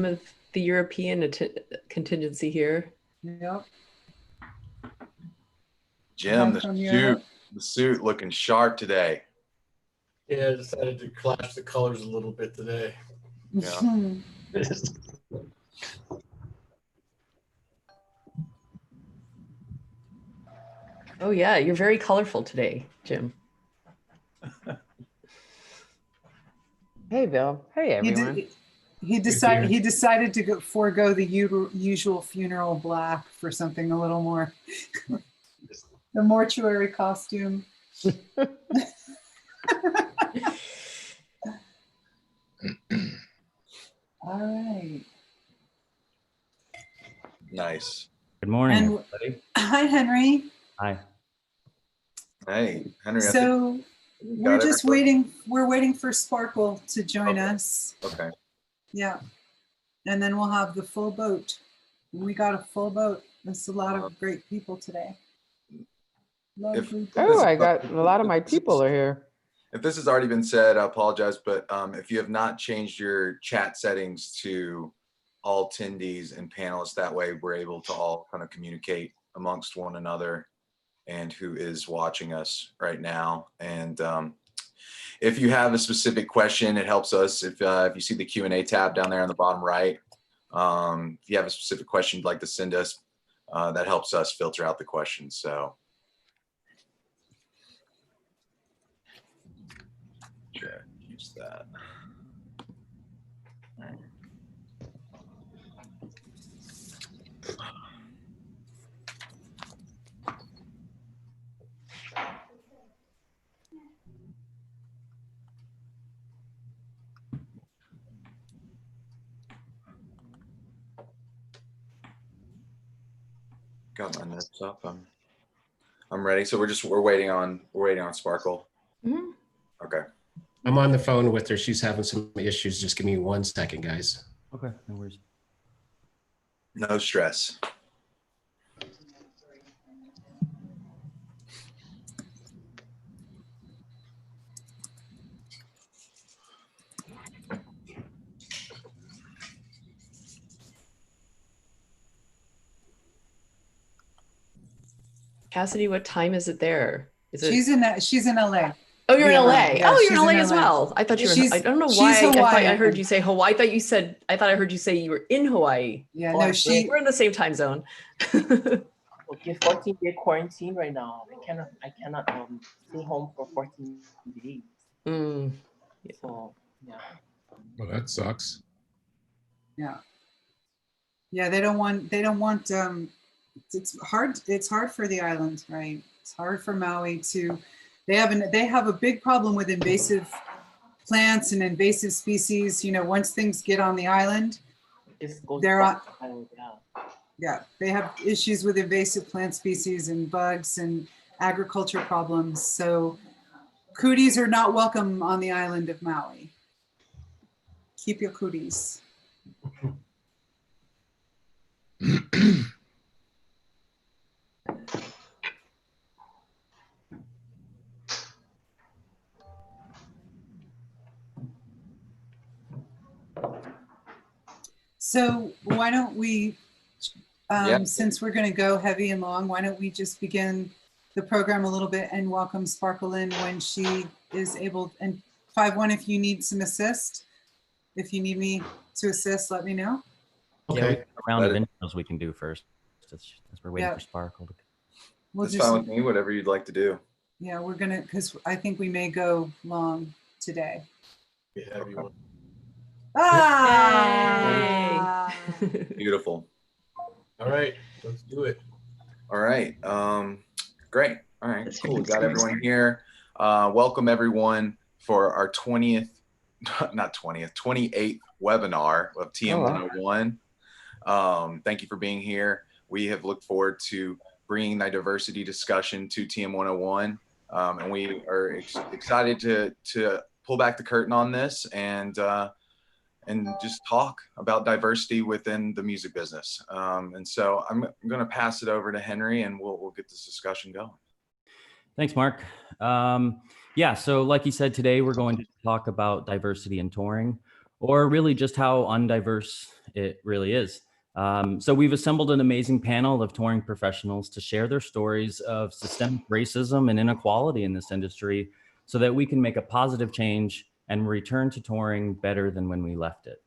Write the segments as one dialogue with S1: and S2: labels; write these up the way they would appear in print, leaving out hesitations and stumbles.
S1: of the European contingency here.
S2: Yep.
S3: Jim,
S2: From Europe.
S3: the suit looking sharp today.
S4: Yeah, I decided to clash the colors a little bit today.
S3: Yeah.
S1: Oh yeah, you're very colorful today, Jim.
S5: Hey, Bill. Hey, everyone.
S2: He decided to forego the usual funeral black for something a little more. The mortuary costume. All right.
S3: Nice.
S6: Good morning,
S2: And
S6: everybody.
S2: hi, Henry.
S6: Hi.
S3: Hey, Henry.
S2: So we're just waiting. We're waiting for Sparkle to join us.
S3: Okay.
S2: Yeah. And then we'll have the full boat. We got a full boat. There's a lot of great people today.
S5: Oh, I got a lot of my people are here.
S3: If this has already been said, I apologize, but if you have not changed your chat settings to all attendees and panelists, that way we're able to all kind of communicate amongst one another and who is watching us right now. And if you have a specific question, it helps us. If you see the Q&A tab down there on the bottom right, if you have a specific question you'd like to send us, that helps us filter out the questions. So. Use that. Got my notes up. I'm ready. So we're waiting on Sparkle.
S1: Mm-hmm.
S3: Okay.
S4: I'm on the phone with her. She's having some issues. Just give me 1 second, guys.
S6: Okay, no worries.
S3: No stress.
S1: Cassidy, what time is it there?
S2: She's in LA.
S1: Oh, you're in LA.
S2: Yeah,
S1: oh, you're in
S2: she's
S1: LA
S2: in
S1: as
S2: LA.
S1: well. I thought you were. I don't know why. I thought I heard you say Hawaii. I thought I heard you say you were in Hawaii.
S2: Yeah, no,
S1: we're in the same time zone.
S7: Okay, 14-day quarantine right now. I cannot stay home for 14 days.
S1: Yeah.
S7: So yeah.
S4: Well, that sucks.
S2: Yeah. Yeah, they don't want it's hard for the island, right? It's hard for Maui to they have a big problem with invasive plants and invasive species. You know, once things get on the island, they're on yeah, they have issues with invasive plant species and bugs and agriculture problems. So cooties are not welcome on the island of Maui. Keep your cooties. So why don't we, since we're going to go heavy and long, why don't we just begin the program a little bit and welcome Sparkle in when she is able, and 5-1 if you need some assist. If you need me to assist, let me know.
S6: Okay. Yeah, a round of intros we can do first as we're waiting for Sparkle.
S3: That's fine with me, whatever you'd like to do.
S2: Yeah, we're going to, because I think we may go long today.
S4: Yeah, everyone.
S2: Ah!
S3: Beautiful.
S4: All right, let's do it.
S3: All right. Great. All right, cool. We got everyone here. Welcome everyone for our 28th webinar of TM101. Thank you for being here. We have looked forward to bringing that diversity discussion to TM101. And we are excited to pull back the curtain on this and just talk about diversity within the music business. And so I'm going to pass it over to Henry, and we'll get this discussion going.
S6: Thanks, Mark. Yeah, so like you said, today we're going to talk about diversity in touring, or really just how undiverse It really is. So we've assembled an amazing panel of touring professionals to share their stories of systemic racism and inequality in this industry so that we can make a positive change and return to touring better than when we left it.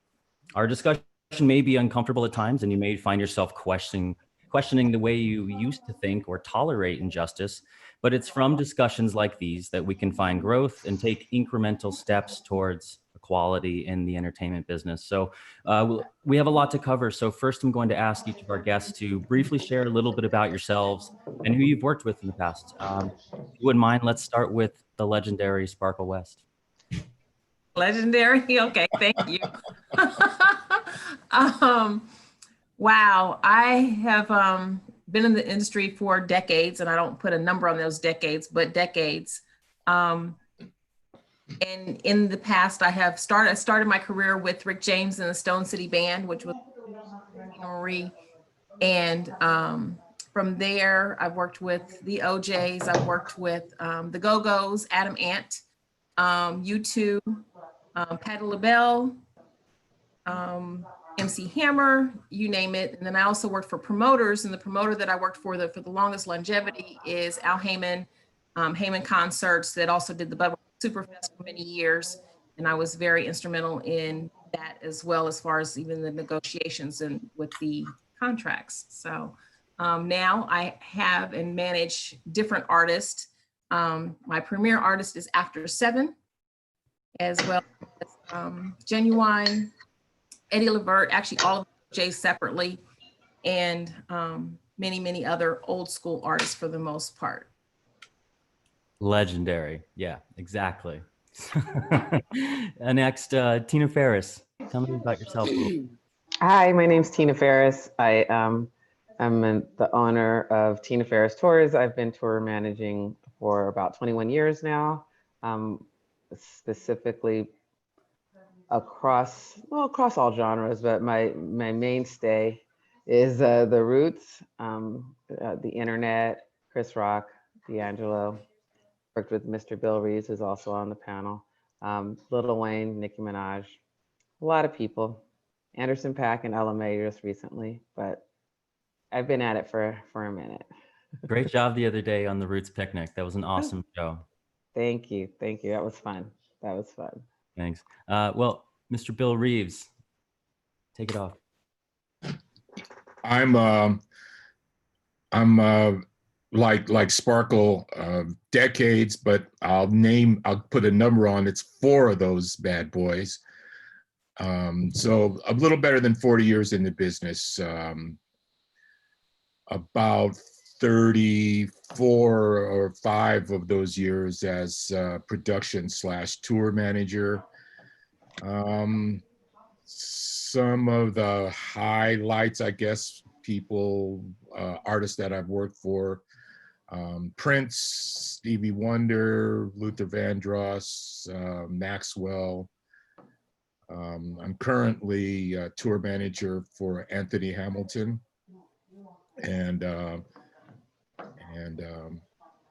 S6: Our discussion may be uncomfortable at times, and you may find yourself questioning the way you used to think or tolerate injustice, but it's from discussions like these that we can find growth and take incremental steps towards equality in the entertainment business. So we have a lot to cover. So first, I'm going to ask each of our guests to briefly share a little bit about yourselves and who you've worked with in the past. If you wouldn't mind, let's start with the legendary Sparkle West.
S8: Legendary? Okay, thank you. Wow, I have been in the industry for decades, and I don't put a number on those decades, but decades. And in the past, I started my career with Rick James and the Stone City Band, which was Marie. And from there, I've worked with the OJs, I've worked with the Go-Go's, Adam Ant, U2, Patti LaBelle, MC Hammer, you name it. And then I also worked for promoters, and the promoter that I worked for the longest longevity is Al Heyman, Heyman Concerts, that also did the Bud Superfest for many years. And I was very instrumental in that as well, as far as even the negotiations and with the contracts. So now I have and manage different artists. My premier artist is After 7, as well as Genuine, Eddie Levert, actually all of Jay separately, and many, many other old school artists for the most part.
S6: Legendary. Yeah, exactly. Next, Tina Ferris. Tell me about yourself.
S5: Hi, my name's Tina Ferris. I'm the owner of Tina Ferris Tours. I've been tour managing for about 21 years now, specifically across all genres, but my mainstay is the Roots, the Internet, Chris Rock, D'Angelo. Worked with Mr. Bill Reeves, who's also on the panel, Lil Wayne, Nicki Minaj, a lot of people, Anderson .Paak and Ella May just recently, but I've been at it for a minute.
S6: Great job the other day on the Roots picnic. That was an awesome show.
S5: Thank you. That was fun.
S6: Thanks. Well, Mr. Bill Reeves, take it off.
S9: I'm like Sparkle, decades, but I'll put a number on. It's 4 of those bad boys. So a little better than 40 years in the business. About 34 or 5 of those years as production/tour manager. Some of the highlights, I guess, artists that I've worked for: Prince, Stevie Wonder, Luther Vandross, Maxwell. I'm currently a tour manager for Anthony Hamilton and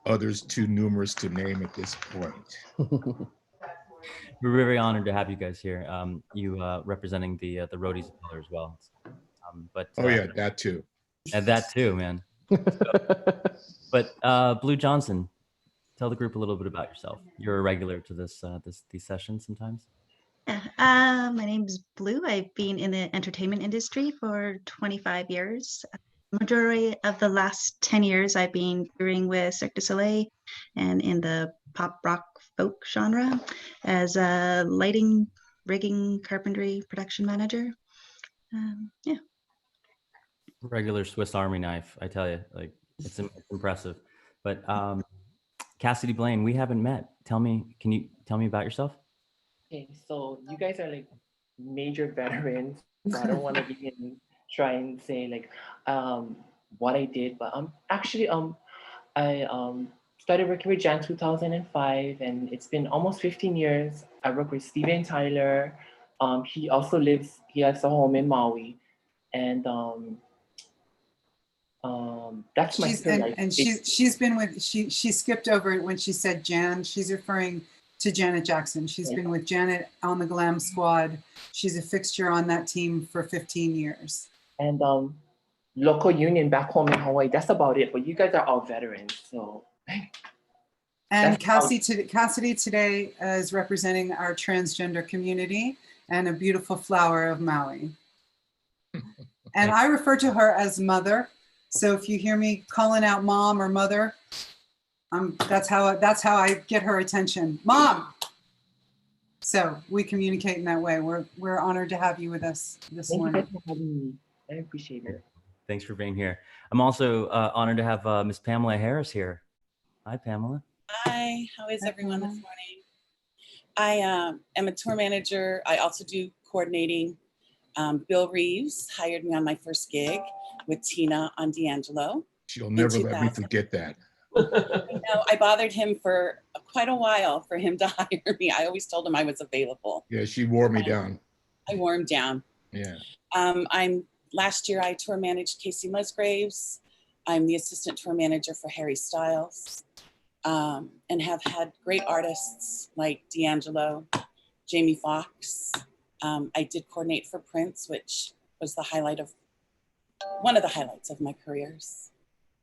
S9: others too numerous to name at this point.
S6: We're very honored to have you guys here. You representing the Roadies color as well.
S9: Oh yeah, that too.
S6: And that too, man. But Blue Johnson, tell the group a little bit about yourself. You're a regular to these sessions sometimes.
S10: Yeah, my name's Blue. I've been in the entertainment industry for 25 years. Majority of the last 10 years, I've been touring with Cirque du Soleil and in the pop rock folk genre as a lighting, rigging, carpentry production manager. Yeah.
S6: Regular Swiss Army knife, I tell you, like it's impressive. But Cassidy Blaine, we haven't met. Can you tell me about yourself?
S7: Okay, so you guys are like major veterans, so I don't want to begin try and say like what I did, but actually I started working with Jan 2005, and it's been almost 15 years. I work with Steven Tyler. He has a home in Maui, and that's my
S2: she skipped over it when she said Jan. She's referring to Janet Jackson. She's been with Janet on the Glam Squad. She's a fixture on that team for 15 years.
S7: And local union back home in Hawaii, that's about it. But you guys are all veterans, so.
S2: And Cassidy today is representing our transgender community and a beautiful flower of Maui. And I refer to her as mother. So if you hear me calling out mom or mother, that's how I get her attention. Mom. So we communicate in that way. We're honored to have you with us this morning.
S7: Thank you for having me. I appreciate it.
S6: Thanks for being here. I'm also honored to have Miss Pamela Harris here. Hi, Pamela.
S11: Hi, how is everyone this morning? I am a tour manager. I also do coordinating. Bill Reeves hired me on my first gig with Tina on D'Angelo.
S9: She'll never let me forget that.
S11: I bothered him for quite a while for him to hire me. I always told him I was available.
S9: Yeah, she wore me down.
S11: I wore him down.
S9: Yeah.
S11: Last year I tour managed Casey Musgraves. I'm the assistant tour manager for Harry Styles. And have had great artists like D'Angelo, Jamie Foxx. I did coordinate for Prince, which was one of the highlights of my careers.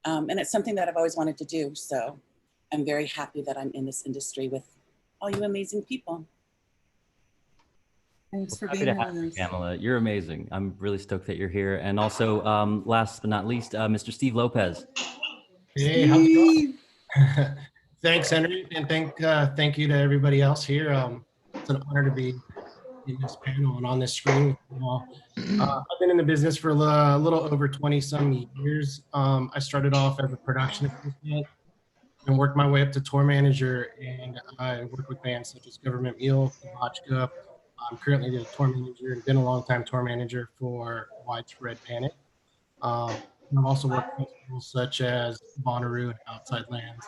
S11: And it's something that I've always wanted to do. So I'm very happy that I'm in this industry with all you amazing people.
S2: Thanks for
S6: Happy
S2: being
S6: to have
S2: with
S6: you,
S2: us.
S6: Pamela. You're amazing. I'm really stoked that you're here. And also, last but not least, Mr. Steve Lopez.
S4: Hey, how's it going? Thanks, Henry, and thank you to everybody else here. It's an honor to be in this panel and on this screen with you all. I've been in the business for a little over 20 some years. I started off as a production assistant and worked my way up to tour manager, and I work with bands such as Government Mule, Vodka. I'm currently the tour manager and been a long time tour manager for Widespread Panic. I've also worked with festivals such as Bonnaroo and Outside Lands,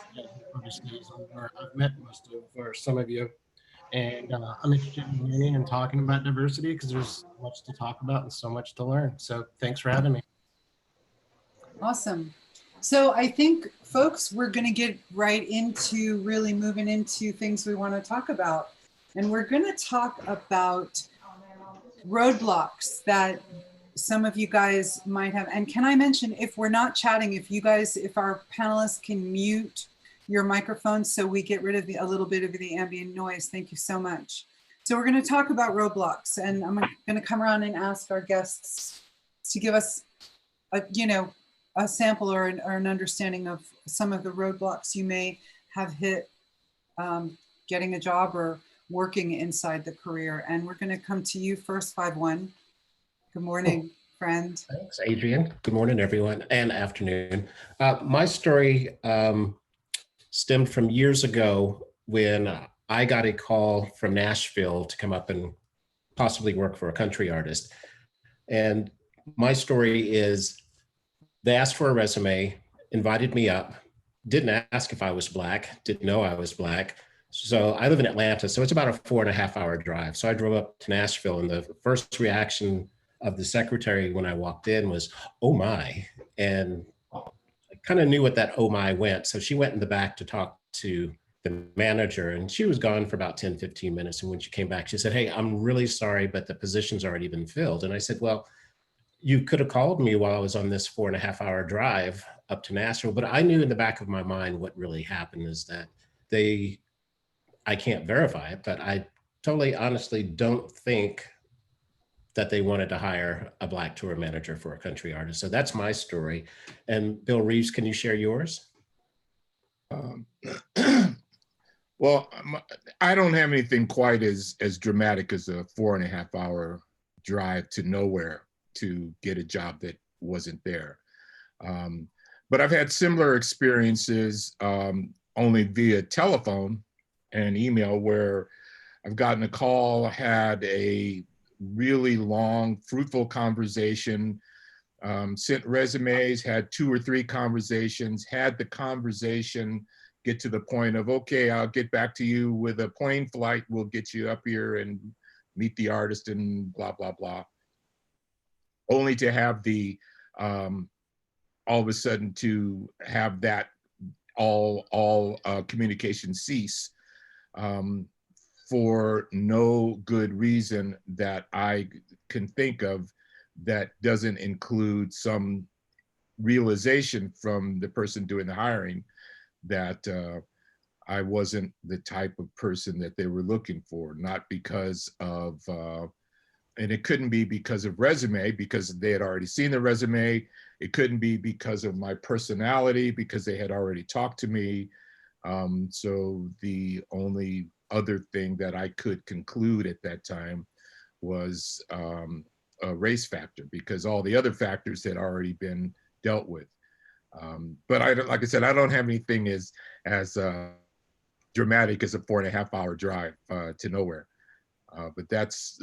S4: overseas, where I've met most of, or some of you. And I'm interested in learning and talking about diversity because there's much to talk about and so much to learn. So thanks for having me.
S2: Awesome. So I think, folks, we're going to get right into really moving into things we want to talk about. And we're going to talk about roadblocks that some of you guys might have. And can I mention, if we're not chatting, if our panelists can mute your microphone so we get rid of a little bit of the ambient noise. Thank you so much. So we're going to talk about roadblocks, and I'm going to come around and ask our guests to give us a sample or an understanding of some of the roadblocks you may have hit getting a job or working inside the career. And we're going to come to you first, 5-1. Good morning, friend.
S4: Thanks, Adrian. Good morning, everyone, and afternoon. My story stemmed from years ago when I got a call from Nashville to come up and possibly work for a country artist. And my story is they asked for a resume, invited me up, didn't ask if I was Black, didn't know I was Black. So I live in Atlanta, so it's about a 4.5-hour drive. So I drove up to Nashville, and the first reaction of the secretary when I walked in was, "Oh my." And I kind of knew what that "oh my" went. So she went in the back to talk to the manager, and she was gone for about 10, 15 minutes. And when she came back, she said, "Hey, I'm really sorry, but the position's already been filled." And I said, "Well, you could have called me while I was on this 4.5-hour drive up to Nashville." But I knew in the back of my mind what really happened is that I can't verify it, but I totally honestly don't think that they wanted to hire a Black tour manager for a country artist. So that's my story. And Bill Reeves, can you share yours?
S9: Well, I don't have anything quite as dramatic as a 4.5-hour drive to nowhere to get a job that wasn't there. But I've had similar experiences only via telephone and email, where I've gotten a call, had a really long, fruitful conversation, sent resumes, had 2 or 3 conversations, had the conversation get to the point of, okay, I'll get back to you with a plane flight, we'll get you up here and meet the artist and blah, blah, blah. Only to have the, all of a sudden to have that all communication cease. for no good reason that I can think of that doesn't include some realization from the person doing the hiring that I wasn't the type of person that they were looking for, not because of, and it couldn't be because of resume, because they had already seen the resume. It couldn't be because of my personality, because they had already talked to me. So the only other thing that I could conclude at that time was a race factor, because all the other factors had already been dealt with. But like I said, I don't have anything as dramatic as a 4.5-hour drive to nowhere. But that's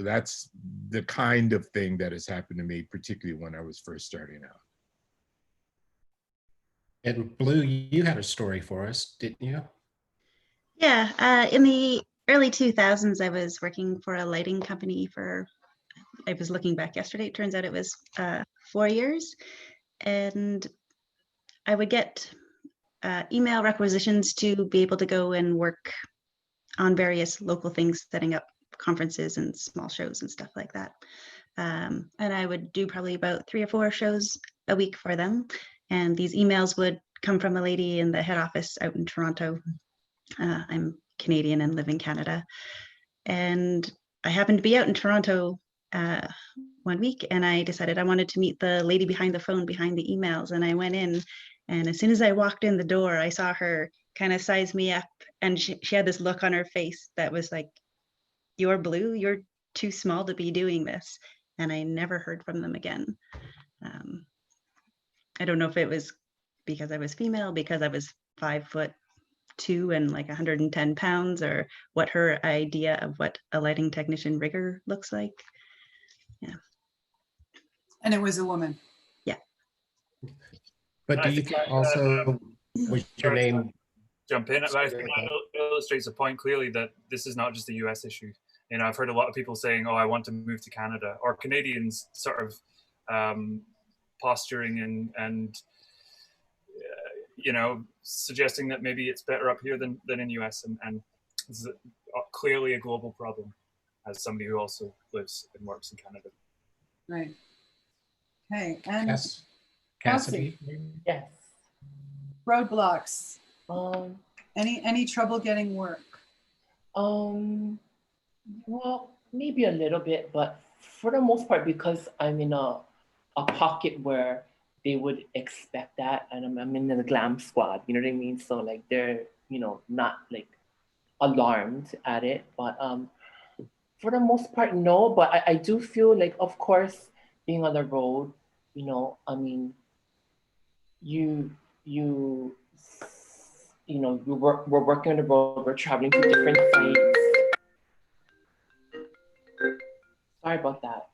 S9: the kind of thing that has happened to me, particularly when I was first starting out.
S4: And Blue, you had a story for us, didn't you?
S10: Yeah, in the early 2000s, I was working for a lighting company I was looking back yesterday, it turns out it was 4 years. And I would get email requisitions to be able to go and work on various local things, setting up conferences and small shows and stuff like that. And I would do probably about 3 or 4 shows a week for them. And these emails would come from a lady in the head office out in Toronto. I'm Canadian and live in Canada. And I happened to be out in Toronto one week, and I decided I wanted to meet the lady behind the phone, behind the emails. And I went in, and as soon as I walked in the door, I saw her kind of size me up, and she had this look on her face that was like, "You're Blue, you're too small to be doing this." And I never heard from them again. I don't know if it was because I was female, because I was 5'2" and like 110 pounds, or what her idea of what a lighting technician rigor looks like. Yeah.
S2: And it was a woman.
S10: Yeah.
S4: But do you think also, was your name?
S12: Jump in. I think that illustrates a point clearly that this is not just a US issue. You know, I've heard a lot of people saying, "Oh, I want to move to Canada," or Canadians sort of posturing and you know, suggesting that maybe it's better up here than in US, and this is clearly a global problem, as somebody who also lives and works in Canada.
S2: Right. Okay. And
S4: Cassidy.
S7: Yes.
S2: Roadblocks. Any trouble getting work?
S7: Well, maybe a little bit, but for the most part, because I'm in a pocket where they would expect that, and I'm in the glam squad, you know what I mean? So like they're, you know, not like alarmed at it, but for the most part, no. But I do feel like, of course, being on the road, you know, I mean, we're working on the road, we're traveling to different sites. Sorry about that.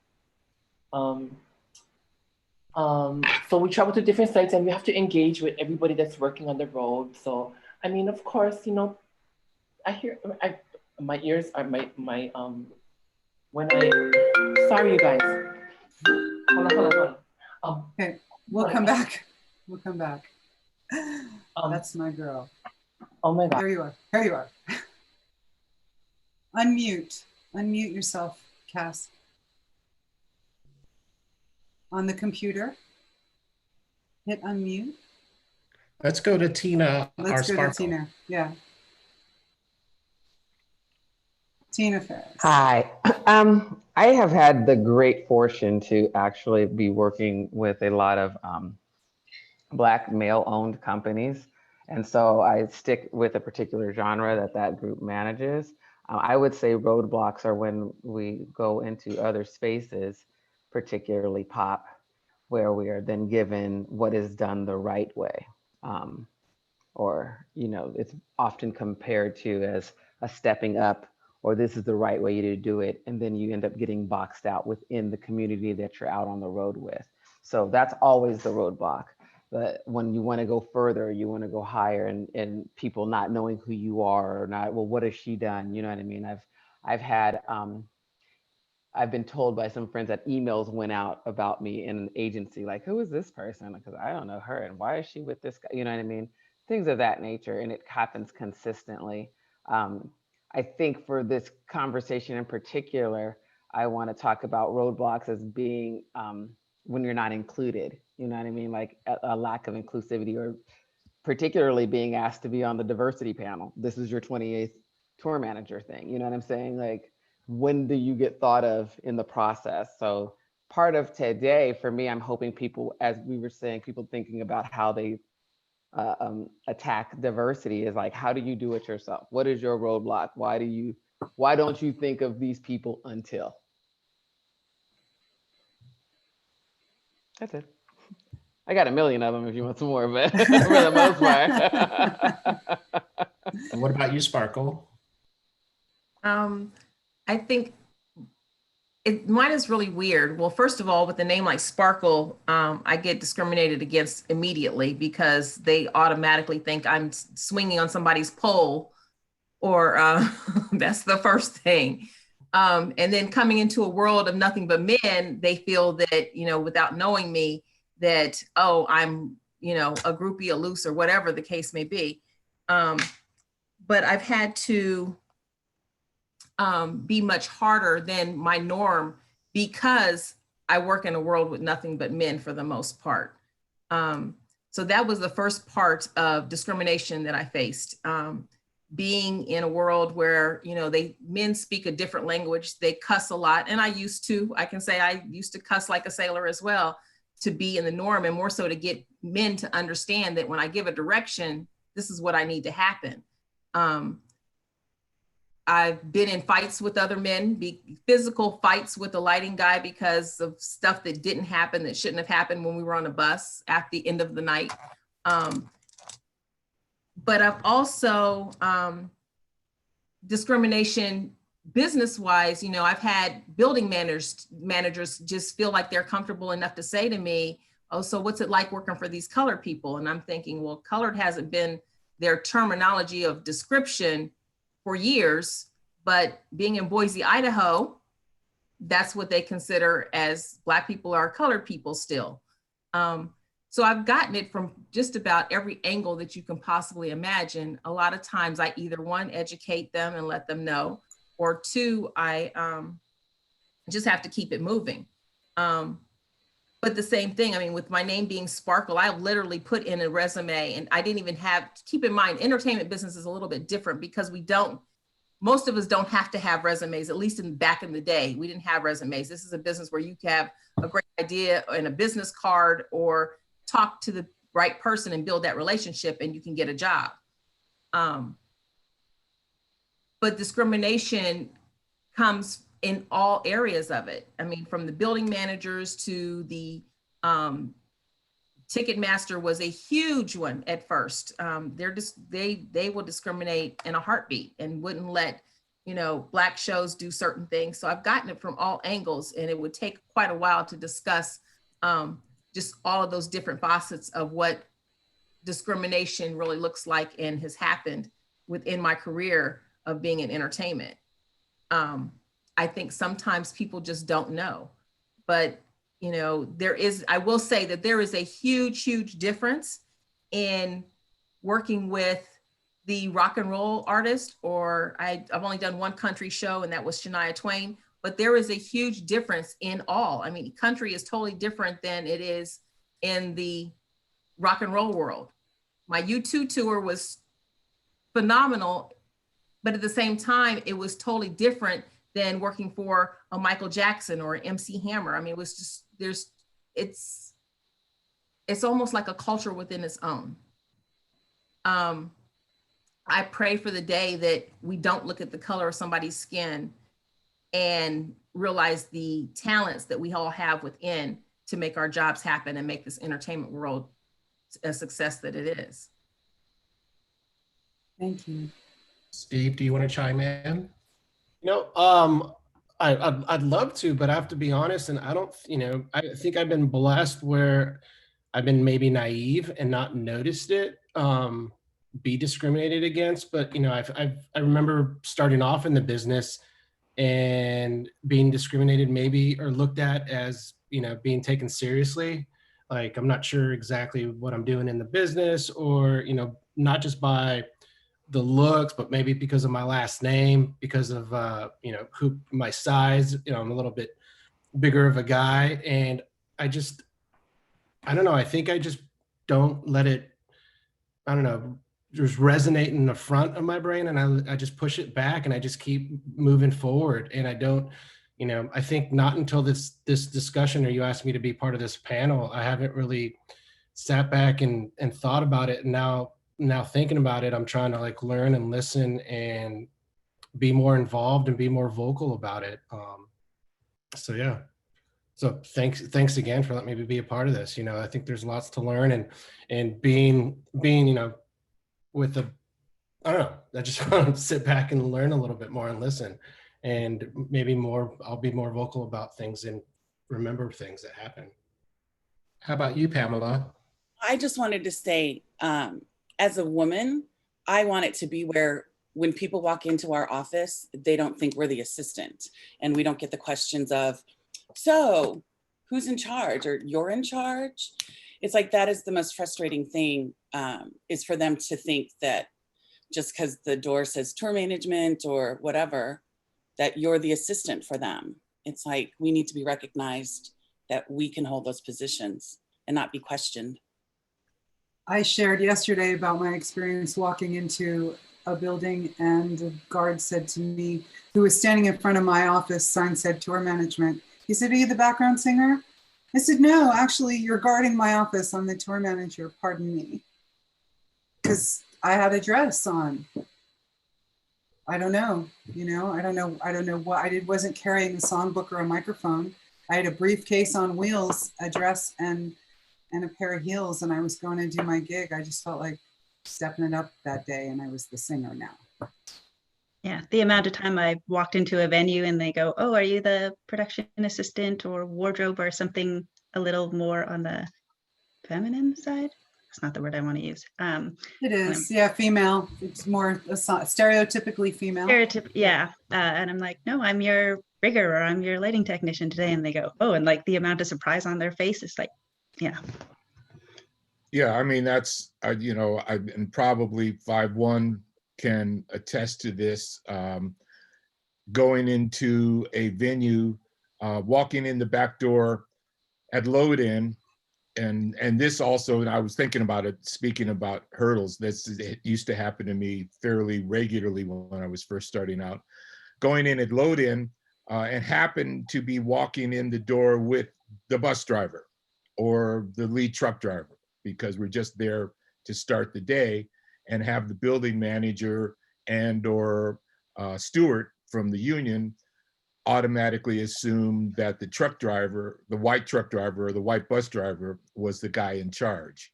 S7: So we travel to different sites and we have to engage with everybody that's working on the road. So, I mean, of course, you know, my ears are sorry, you guys. Hold on.
S2: Okay, we'll come back. We'll come back. That's my girl.
S7: Oh my God.
S2: There you are. There you are. Unmute. Unmute yourself, Cass. On the computer. Hit unmute.
S4: Let's go to Tina.
S2: Let's go to Tina. Yeah. Tina Ferris.
S5: Hi. I have had the great fortune to actually be working with a lot of Black male-owned companies. And so I stick with a particular genre that group manages. I would say roadblocks are when we go into other spaces, particularly pop, where we are then given what is done the right way. Or, you know, it's often compared to as a stepping up, or this is the right way to do it. And then you end up getting boxed out within the community that you're out on the road with. So that's always the roadblock. But when you want to go further, you want to go higher, and people not knowing who you are, or not, well, what has she done? You know what I mean? I've been told by some friends that emails went out about me in an agency, like, who is this person? Because I don't know her, and why is she with this guy? You know what I mean? Things of that nature, and it happens consistently. I think for this conversation in particular, I want to talk about roadblocks as being when you're not included. You know what I mean? Like a lack of inclusivity, or particularly being asked to be on the diversity panel. This is your 28th tour manager thing. You know what I'm saying? Like, when do you get thought of in the process? So part of today for me, I'm hoping people, as we were saying, people thinking about how they attack diversity is like, how do you do it yourself? What is your roadblock? Why don't you think of these people until? That's it. I got a million of them if you want some more, but for the most part.
S4: What about you, Sparkle?
S8: I think mine is really weird. Well, first of all, with a name like Sparkle, I get discriminated against immediately because they automatically think I'm swinging on somebody's pole, or that's the first thing. And then coming into a world of nothing but men, they feel that, you know, without knowing me, that, oh, I'm, you know, a groupie, a loose, or whatever the case may be. But I've had to be much harder than my norm because I work in a world with nothing but men for the most part. So that was the first part of discrimination that I faced. Being in a world where, you know, men speak a different language, they cuss a lot. And I can say I used to cuss like a sailor as well, to be in the norm, and more so to get men to understand that when I give a direction, this is what I need to happen. I've been in fights with other men, physical fights with the lighting guy because of stuff that didn't happen, that shouldn't have happened when we were on a bus at the end of the night. But I've also, discrimination business-wise, you know, I've had building managers just feel like they're comfortable enough to say to me, oh, so what's it like working for these colored people? And I'm thinking, well, colored hasn't been their terminology of description for years, but being in Boise, Idaho, that's what they consider as Black people are colored people still. So I've gotten it from just about every angle that you can possibly imagine. A lot of times I either, one, educate them and let them know, or two, I just have to keep it moving. But the same thing, I mean, with my name being Sparkle, I literally put in a resume, and I didn't even have, keep in mind, entertainment business is a little bit different because most of us don't have to have resumes, at least back in the day, we didn't have resumes. This is a business where you can have a great idea and a business card, or talk to the right person and build that relationship, and you can get a job. But discrimination comes in all areas of it. I mean, from the building managers to the Ticketmaster was a huge one at first. They will discriminate in a heartbeat and wouldn't let, you know, Black shows do certain things. So I've gotten it from all angles, and it would take quite a while to discuss just all of those different facets of what discrimination really looks like and has happened within my career of being in entertainment. I think sometimes people just don't know, but you know, I will say that there is a huge, huge difference in working with the rock and roll artist, or I've only done one country show, and that was Shania Twain, but there is a huge difference in all. I mean, country is totally different than it is in the rock and roll world. My U2 tour was phenomenal, but at the same time, it was totally different than working for a Michael Jackson or an MC Hammer. I mean, it was just, it's almost like a culture within its own. I pray for the day that we don't look at the color of somebody's skin and realize the talents that we all have within to make our jobs happen and make this entertainment world a success that it is.
S2: Thank you.
S4: Steve, do you want to chime in?
S13: You know, I'd love to, but I have to be honest, and I don't, you know, I think I've been blessed where I've been maybe naive and not noticed it, be discriminated against. But, you know, I remember starting off in the business and being discriminated maybe, or looked at as, you know, being taken seriously. Like, I'm not sure exactly what I'm doing in the business, or, you know, not just by the looks, but maybe because of my last name, because of you know, who my size. You know, I'm a little bit bigger of a guy, and I don't know. I think I just don't let it, I don't know, just resonate in the front of my brain, and I just push it back, and I just keep moving forward. And I don't, you know, I think not until this discussion, or you asked me to be part of this panel, I haven't really sat back and thought about it. And now thinking about it, I'm trying to like learn and listen and be more involved and be more vocal about it. So yeah. So thanks again for letting me be a part of this. You know, I think there's lots to learn, and being, you know, with I don't know, I just want to sit back and learn a little bit more and listen, and maybe I'll be more vocal about things and remember things that happen. How about you, Pamela?
S11: I just wanted to say, as a woman, I want it to be where when people walk into our office, they don't think we're the assistant, and we don't get the questions of, so who's in charge, or you're in charge. It's like, that is the most frustrating thing, is for them to think that just because the door says tour management or whatever, that you're the assistant for them. It's like, we need to be recognized that we can hold those positions and not be questioned.
S2: I shared yesterday about my experience walking into a building, and the guard said to me, who was standing in front of my office, sign said tour management. He said, are you the background singer? I said, no, actually, you're guarding my office. I'm the tour manager, pardon me. Because I had a dress on. I don't know, you know, I don't know what I wasn't carrying a songbook or a microphone. I had a briefcase on wheels, a dress, and a pair of heels, and I was going to do my gig. I just felt like stepping it up that day, and I was the singer now.
S10: Yeah, the amount of time I walked into a venue and they go, oh, are you the production assistant or wardrobe or something a little more on the feminine side? It's not the word I want to use.
S2: It is, yeah, female. It's more stereotypically female.
S10: Yeah. And I'm like, no, I'm your rigger, or I'm your lighting technician today. And they go, oh, and like the amount of surprise on their face is like, yeah.
S9: Yeah, I mean, that's, you know, and probably 5-1 can attest to this. Going into a venue, walking in the back door at load in, and this also, and I was thinking about it, speaking about hurdles, it used to happen to me fairly regularly when I was first starting out. Going in at load in, and happened to be walking in the door with the bus driver or the lead truck driver, because we're just there to start the day, and have the building manager and or steward from the union automatically assume that the truck driver, the white truck driver or the white bus driver, was the guy in charge,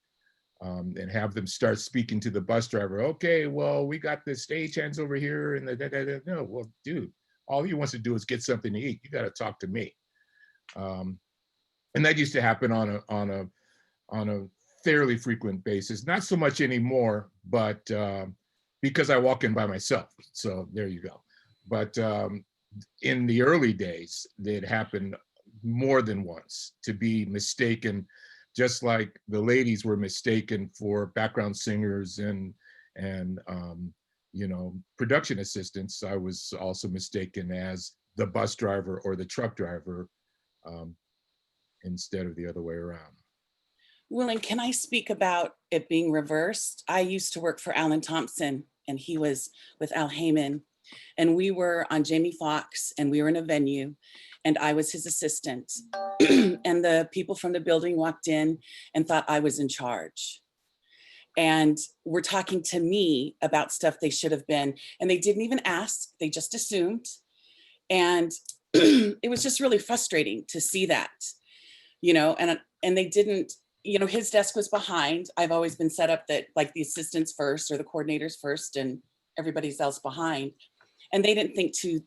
S9: and have them start speaking to the bus driver. Okay, well, we got the stagehands over here, and no, well, dude, all he wants to do is get something to eat. You got to talk to me. And that used to happen on a fairly frequent basis. Not so much anymore, but because I walk in by myself. So there you go. But in the early days, it happened more than once to be mistaken, just like the ladies were mistaken for background singers and you know, production assistants. I was also mistaken as the bus driver or the truck driver, instead of the other way around.
S11: Well, and can I speak about it being reversed? I used to work for Alan Thompson, and he was with Al Heyman, and we were on Jamie Foxx, and we were in a venue, and I was his assistant. And the people from the building walked in and thought I was in charge, and were talking to me about stuff they should have been, and they didn't even ask, they just assumed. And it was just really frustrating to see that, you know, and they didn't, you know, his desk was behind. I've always been set up that like the assistants first or the coordinators first and everybody's else behind. And they didn't think two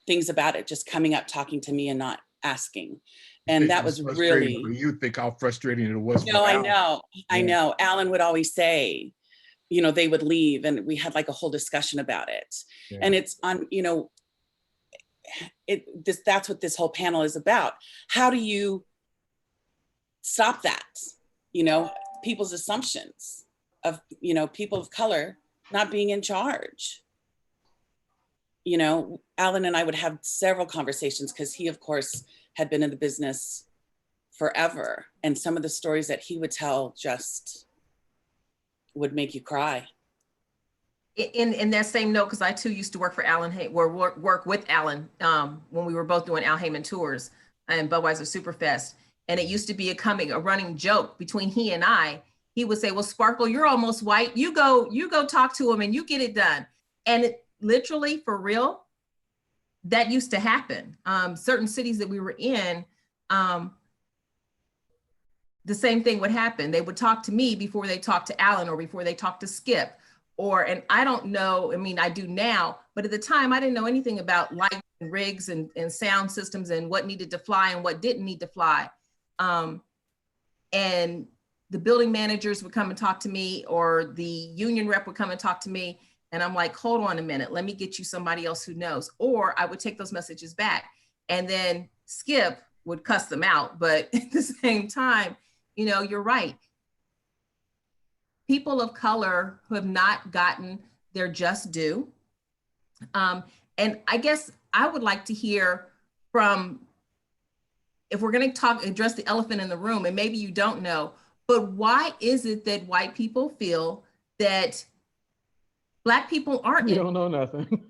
S11: things about it, just coming up, talking to me and not asking. And that was really,
S9: you think how frustrating it was.
S11: No, I know. Alan would always say, you know, they would leave, and we had like a whole discussion about it. Yeah. And it's on, you know, that's what this whole panel is about. How do you stop that? You know, people's assumptions of, you know, people of color not being in charge. You know, Alan and I would have several conversations because he, of course, had been in the business forever. And some of the stories that he would tell just would make you cry.
S8: In that same note, because I too used to work for Alan, work with Alan when we were both doing Al Heyman tours and Budweiser Superfest. And it used to be a running joke between he and I. He would say, well, Sparkle, you're almost white. You go talk to him and you get it done. And it, literally, for real, that used to happen. Certain cities that we were in, the same thing would happen. They would talk to me before they talked to Alan or before they talked to Skip. And I don't know, I mean, I do now, but at the time I didn't know anything about lights and rigs and sound systems and what needed to fly and what didn't need to fly. And the building managers would come and talk to me, or the union rep would come and talk to me. And I'm like, hold on a minute, let me get you somebody else who knows. Or I would take those messages back, and then Skip would cuss them out. But at the same time, you know, you're right. People of color who have not gotten their just due. And I guess I would like to hear from, if we're going to address the elephant in the room, and maybe you don't know, but why is it that white people feel that Black people aren't?
S5: We don't know nothing.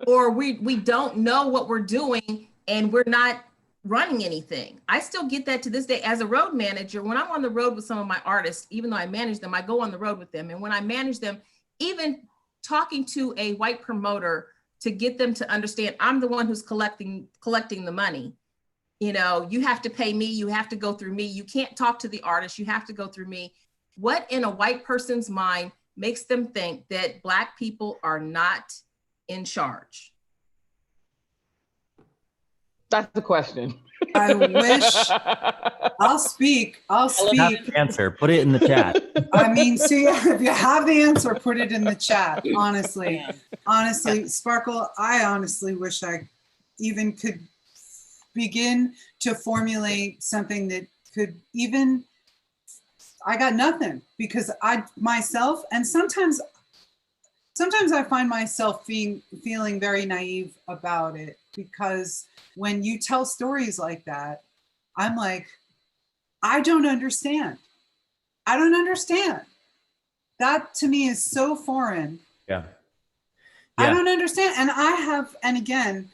S8: Or we don't know what we're doing and we're not running anything. I still get that to this day as a road manager. When I'm on the road with some of my artists, even though I manage them, I go on the road with them. And when I manage them, even talking to a white promoter to get them to understand I'm the one who's collecting the money. You know, you have to pay me, you have to go through me. You can't talk to the artist, you have to go through me. What in a white person's mind makes them think that Black people are not in charge?
S5: That's the question.
S2: I wish. I'll speak.
S6: Answer. Put it in the chat.
S2: I mean, see, if you have the answer, put it in the chat. Honestly, Sparkle, I honestly wish I even could begin to formulate something that could even. I got nothing, because I myself, and sometimes I find myself feeling very naive about it, because when you tell stories like that, I'm like, I don't understand. I don't understand. That to me is so foreign.
S6: Yeah.
S2: I don't understand. And again,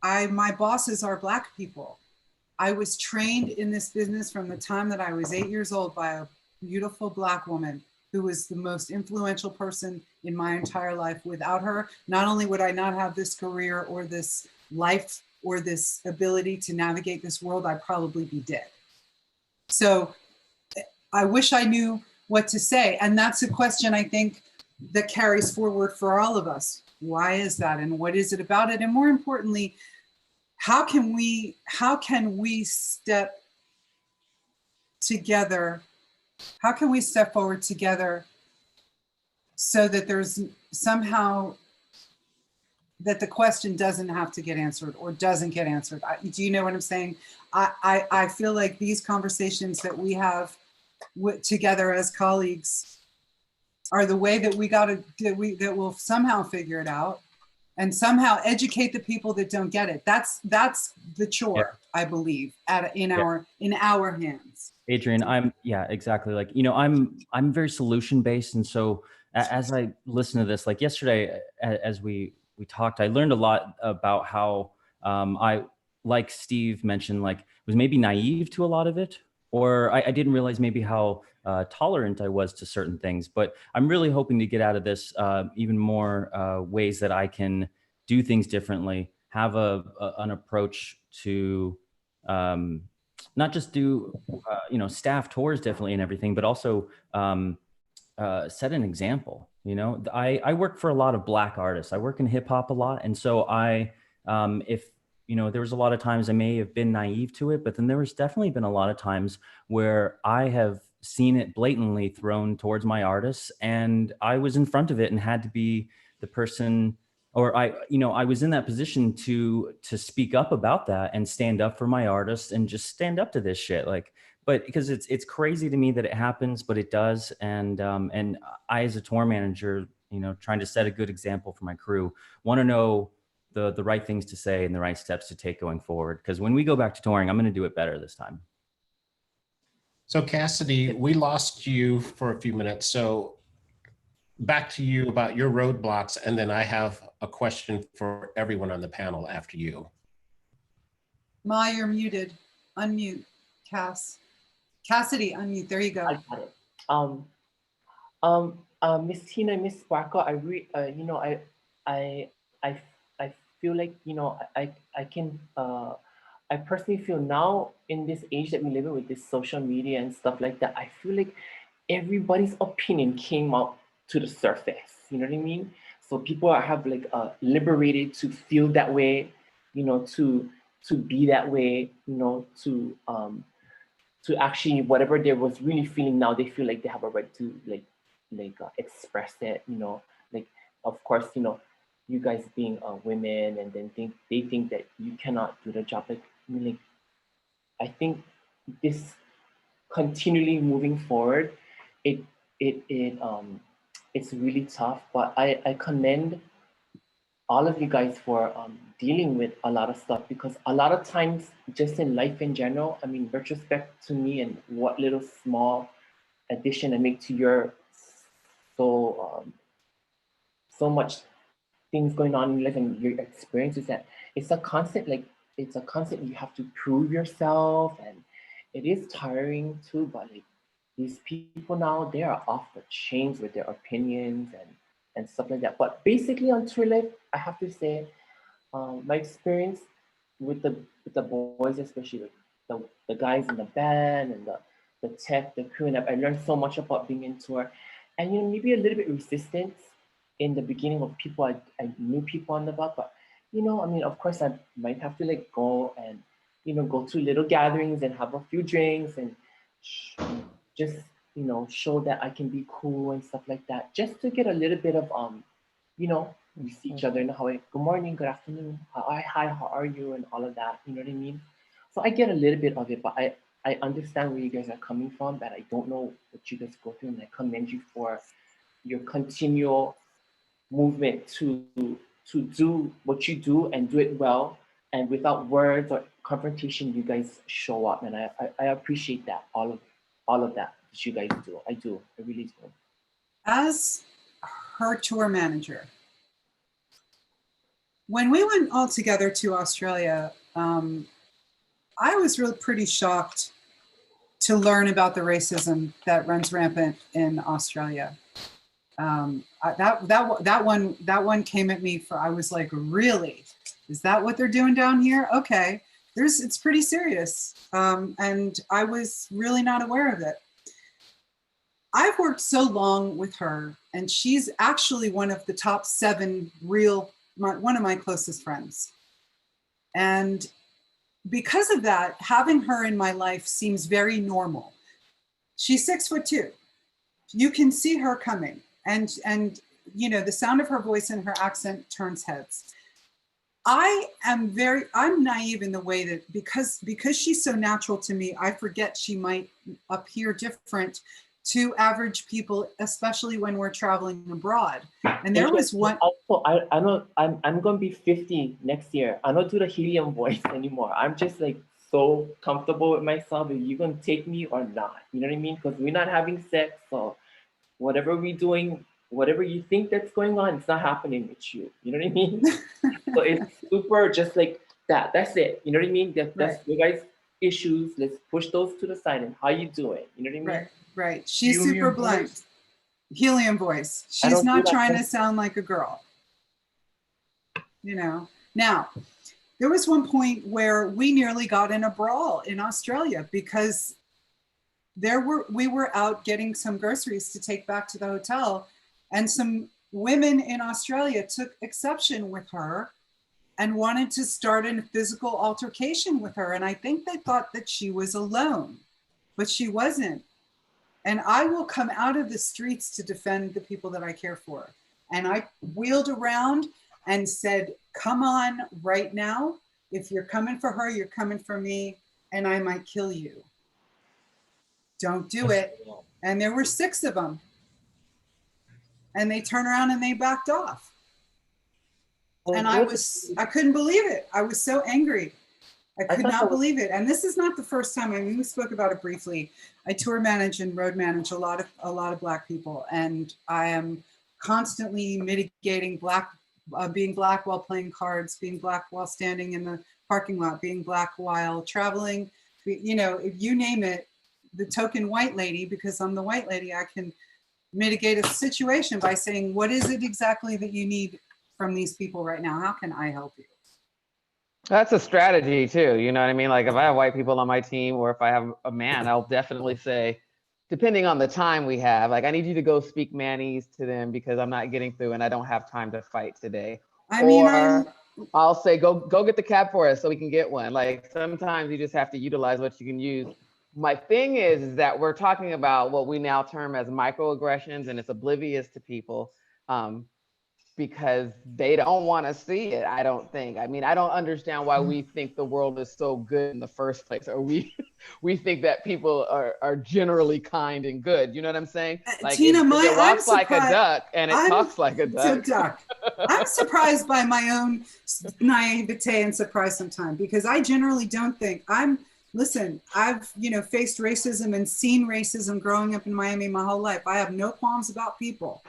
S2: my bosses are Black people. I was trained in this business from the time that I was 8 years old by a beautiful Black woman who was the most influential person in my entire life. Without her, not only would I not have this career or this life or this ability to navigate this world, I'd probably be dead. So I wish I knew what to say. And that's a question I think that carries forward for all of us. Why is that? And what is it about it? And more importantly, how can we step together? How can we step forward together so that there's somehow that the question doesn't have to get answered or doesn't get answered? Do you know what I'm saying? I feel like these conversations that we have together as colleagues are the way that that we'll somehow figure it out and somehow educate the people that don't get it. That's the chore, I believe, in our hands.
S6: Adrian, exactly. Like, you know, I'm very solution based, and so as I listen to this, like yesterday, as we talked, I learned a lot about how I, like Steve mentioned, like was maybe naive to a lot of it, or I didn't realize maybe how tolerant I was to certain things. But I'm really hoping to get out of this even more ways that I can do things differently, have an approach to not just do staff tours differently and everything, but also set an example. You know, I work for a lot of Black artists. I work in hip hop a lot. And so there was a lot of times I may have been naive to it, but then there was definitely been a lot of times where I have seen it blatantly thrown towards my artists, and I was in front of it and had to be the person, or I was in that position to speak up about that and stand up for my artists and just stand up to this shit. but because it's crazy to me that it happens, but it does. And I, as a tour manager, trying to set a good example for my crew, want to know the right things to say and the right steps to take going forward. Because when we go back to touring, I'm going to do it better this time.
S4: So Cassidy, we lost you for a few minutes. So back to you about your roadblocks. And then I have a question for everyone on the panel after you.
S2: Ma, you're muted. Unmute, Cassidy, unmute. There you go.
S7: I got it. Miss Tina, Miss Sparkle, I feel like, I can, I personally feel now in this age that we live in with this social media and stuff like that, I feel like everybody's opinion came out to the surface. You know what I mean? So people have like liberated to feel that way, to be that way, to actually whatever they was really feeling now, they feel like they have a right to express it. Like of course, you guys being women, and then they think that you cannot do the job. Like, I think this continually moving forward, it's really tough. But I commend all of you guys for dealing with a lot of stuff, because a lot of times just in life in general, I mean, retrospect to me and what little small addition I make to your so much things going on in life and your experiences, that it's a constant, you have to prove yourself, and it is tiring too. But like these people now, they are off the chains with their opinions and stuff like that. But basically on tour life, I have to say, my experience with the boys, especially with the guys in the band and the tech, the crew, and I learned so much about being in tour, and maybe a little bit resistance in the beginning of people. I knew people on the bus, but I mean, of course, I might have to go and go to little gatherings and have a few drinks and just show that I can be cool and stuff like that, just to get a little bit of we see each other and how good morning, good afternoon, hi, how are you, and all of that. You know what I mean? So I get a little bit of it, but I understand where you guys are coming from. But I don't know what you guys go through, and I commend you for your continual movement to do what you do and do it well, and without words or confrontation, you guys show up, and I appreciate that, all of that you guys do. I really do.
S2: As her tour manager, when we went all together to Australia, I was really pretty shocked to learn about the racism that runs rampant in Australia. That one came at me I was like, really? Is that what they're doing down here? Okay, it's pretty serious. And I was really not aware of it. I've worked so long with her, and she's actually one of the top 7 one of my closest friends. And because of that, having her in my life seems very normal. She's 6'2". You can see her coming, and the sound of her voice and her accent turns heads. I'm naive in the way that because she's so natural to me, I forget she might appear different to average people, especially when we're traveling abroad. And there was one.
S7: Also, I know I'm gonna be 50 next year. I don't do the helium voice anymore. I'm just so comfortable with myself. If you're gonna take me or not, you know what I mean? Because we're not having sex, so whatever we're doing, whatever you think that's going on, it's not happening with you. You know what I mean? So it's super just like that. That's it. You know what I mean? That's right. You guys' issues. Let's push those to the side. And how you doing? You know what I mean?
S2: Right. She's helium super blunt. Helium voice. She's not trying to sound like a girl. Now, there was one point where we nearly got in a brawl in Australia because we were out getting some groceries to take back to the hotel, and some women in Australia took exception with her and wanted to start a physical altercation with her. And I think they thought that she was alone, but she wasn't. And I will come out of the streets to defend the people that I care for. And I wheeled around and said, come on right now. If you're coming for her, you're coming for me, and I might kill you. don't do it. And there were 6 of them. And they turned around and they backed off. And I couldn't believe it. I was so angry. I could not believe it. And this is not the first time. I mean, we spoke about it briefly. I tour manage and road manage a lot of Black people. And I am constantly mitigating being Black while playing cards, being Black while standing in the parking lot, being Black while traveling. You know, if you name it, the token white lady, because I'm the white lady, I can mitigate a situation by saying, what is it exactly that you need from these people right now? How can I help you?
S5: That's a strategy too. You know what I mean? Like if I have white people on my team, or if I have a man, I'll definitely say, depending on the time we have, like I need you to go speak manese to them because I'm not getting through and I don't have time to fight today. I'll say, go get the cab for us so we can get one. Like sometimes you just have to utilize what you can use. My thing is that we're talking about what we now term as microaggressions, and it's oblivious to people. Because they don't want to see it, I don't think. I mean, I don't understand why we think the world is so good in the first place, or we think that people are generally kind and good. You know what I'm saying? Like
S2: Tina,
S5: it walks like a duck and it talks like a duck.
S2: I'm surprised by my own naivete and surprise sometimes, because I generally don't think listen, I've faced racism and seen racism growing up in Miami my whole life. I have no qualms about people.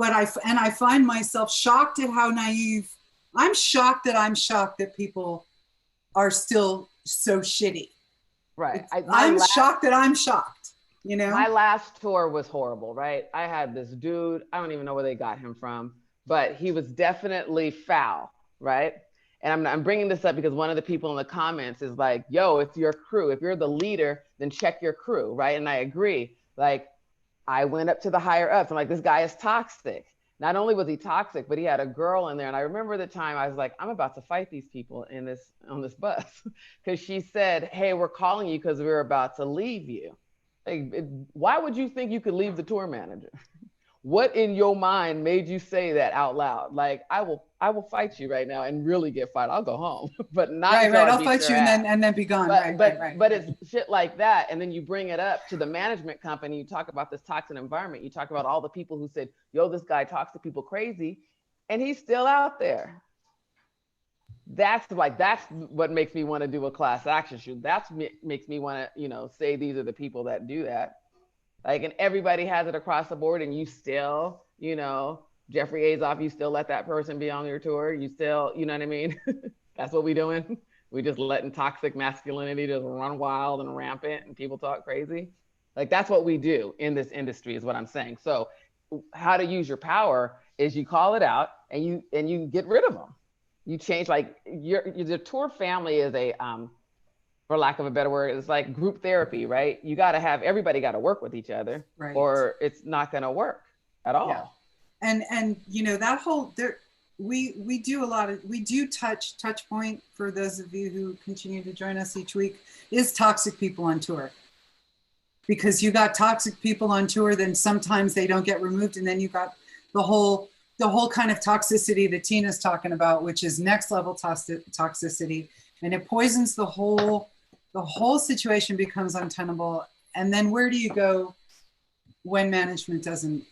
S2: But I find myself shocked at how naive. I'm shocked that people are still so shitty.
S5: Right.
S2: I'm shocked that I'm shocked, you know?
S5: My last tour was horrible, right? I had this dude, I don't even know where they got him from, but he was definitely foul, right? And I'm bringing this up because one of the people in the comments is like, yo, it's your crew. If you're the leader, then check your crew, right? And I agree. Like, I went up to the higher ups. I'm like, this guy is toxic. Not only was he toxic, but he had a girl in there. And I remember the time I was like, I'm about to fight these people on this bus. Because she said, hey, we're calling you because we're about to leave you. Like, why would you think you could leave the tour manager? What in your mind made you say that out loud? Like, I will fight you right now and really get fired. I'll go home, but not
S2: right. I'll fight you and then be gone.
S5: But it's shit like that, and then you bring it up to the management company. You talk about this toxic environment. You talk about all the people who said, "Yo, this guy talks to people crazy," and he's still out there. That's what makes me want to do a class action shoot. Makes me want to say these are the people that do that. Like, and everybody has it across the board, and you still, Jeffrey Azoff, you still let that person be on your tour. You still, you know what I mean? That's what we doing. We just letting toxic masculinity just run wild and rampant and people talk crazy. Like, that's what we do in this industry is what I'm saying. So how to use your power is you call it out and you get rid of them. You change, like your tour family is a, for lack of a better word, it's like group therapy, right? You got to have, everybody got to work with each other, right? Or it's not going to work at all.
S2: Yeah. And that whole, we do touch point, for those of you who continue to join us each week, is toxic people on tour. Because you got toxic people on tour, then sometimes they don't get removed. And then you got the whole kind of toxicity that Tina's talking about, which is next level toxicity. And it poisons the whole situation, becomes untenable. And then where do you go when management doesn't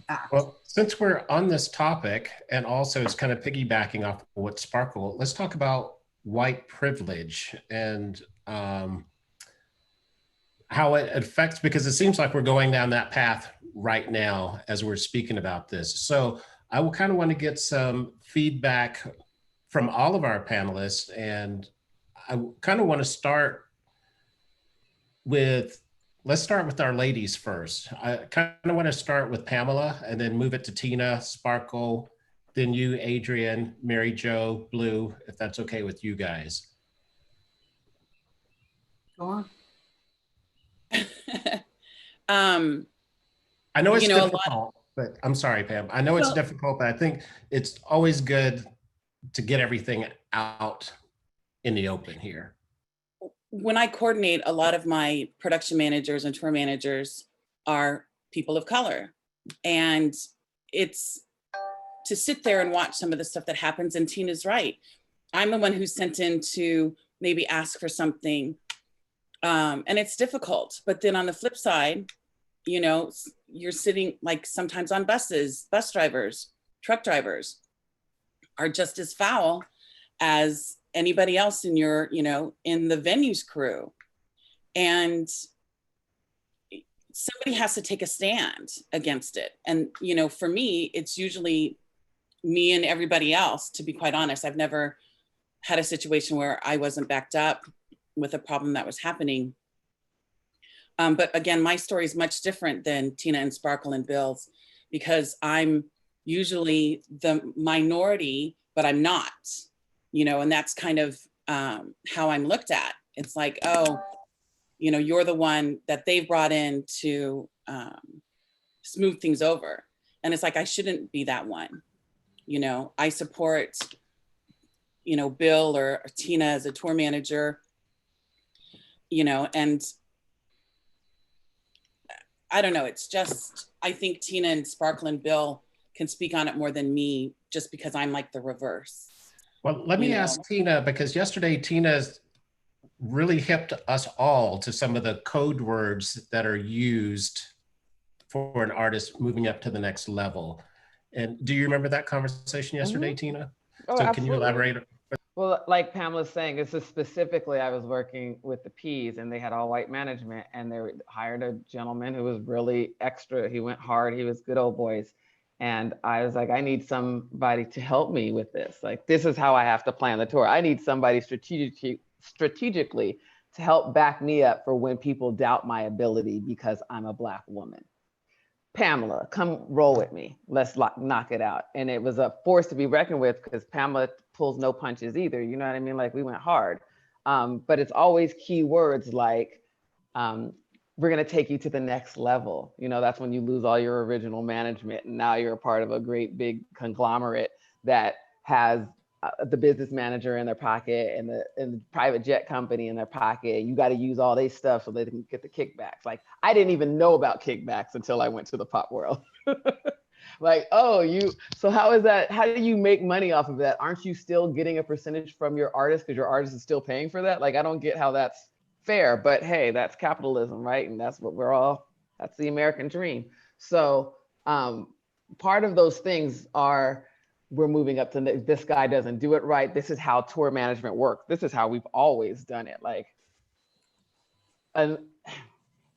S2: act?
S4: Well, since we're on this topic, and also it's kind of piggybacking off what Sparkle, let's talk about white privilege and how it affects, because it seems like we're going down that path right now as we're speaking about this. So I will kind of want to get some feedback from all of our panelists, and I kind of want to start with, let's start with our ladies first. I kind of want to start with Pamela and then move it to Tina, Sparkle, then you, Adrian, Mary Jo, Blue, if that's okay with you guys.
S2: Go
S11: on.
S4: I know it's difficult, but I'm sorry, Pam. I know it's difficult, but I think it's always good to get everything out in the open here.
S11: When I coordinate, a lot of my production managers and tour managers are people of color. And it's to sit there and watch some of the stuff that happens, and Tina's right. I'm the one who's sent in to maybe ask for something. And it's difficult. But then on the flip side, you know, you're sitting like sometimes on buses, bus drivers, truck drivers are just as foul as anybody else in your, you know, in the venues crew. And somebody has to take a stand against it. And, you know, for me, it's usually me and everybody else, to be quite honest. I've never had a situation where I wasn't backed up with a problem that was happening. But again, my story is much different than Tina and Sparkle and Bill's, because I'm usually the minority, but I'm not, you know, and that's kind of how I'm looked at. It's like, oh, you know, you're the one that they've brought in to smooth things over. And it's like, I shouldn't be that one. You know, I support, you know, Bill or Tina as a tour manager, you know, and I don't know, it's just, I think Tina and Sparkle and Bill can speak on it more than me, just because I'm like the reverse.
S4: Well, let me ask Tina, because yesterday Tina really hipped us all to some of the code words that are used for an artist moving up to the next level. And do you remember that conversation yesterday, Tina?
S5: Oh,
S4: so
S5: absolutely.
S4: Can you elaborate?
S5: Well, like Pamela's saying, this is specifically, I was working with the P's and they had all white management, and they hired a gentleman who was really extra. He went hard. He was good old boys. And I was like, I need somebody to help me with this. Like, this is how I have to plan the tour. I need somebody strategically to help back me up for when people doubt my ability because I'm a Black woman. Pamela, come roll with me. Let's knock it out. And it was a force to be reckoned with, because Pamela pulls no punches either. You know what I mean? Like, we went hard. But it's always key words like, we're going to take you to the next level. You know, that's when you lose all your original management. And now you're a part of a great big conglomerate that has the business manager in their pocket and the private jet company in their pocket. You got to use all their stuff so they can get the kickbacks. Like, I didn't even know about kickbacks until I went to the pop world. Like, oh, so how is that? How do you make money off of that? Aren't you still getting a percentage from your artist because your artist is still paying for that? Like, I don't get how that's fair, but hey, that's capitalism, right? And that's what that's the American dream. So part of those things are, we're moving up to this guy doesn't do it right. This is how tour management works. This is how we've always done it. Like,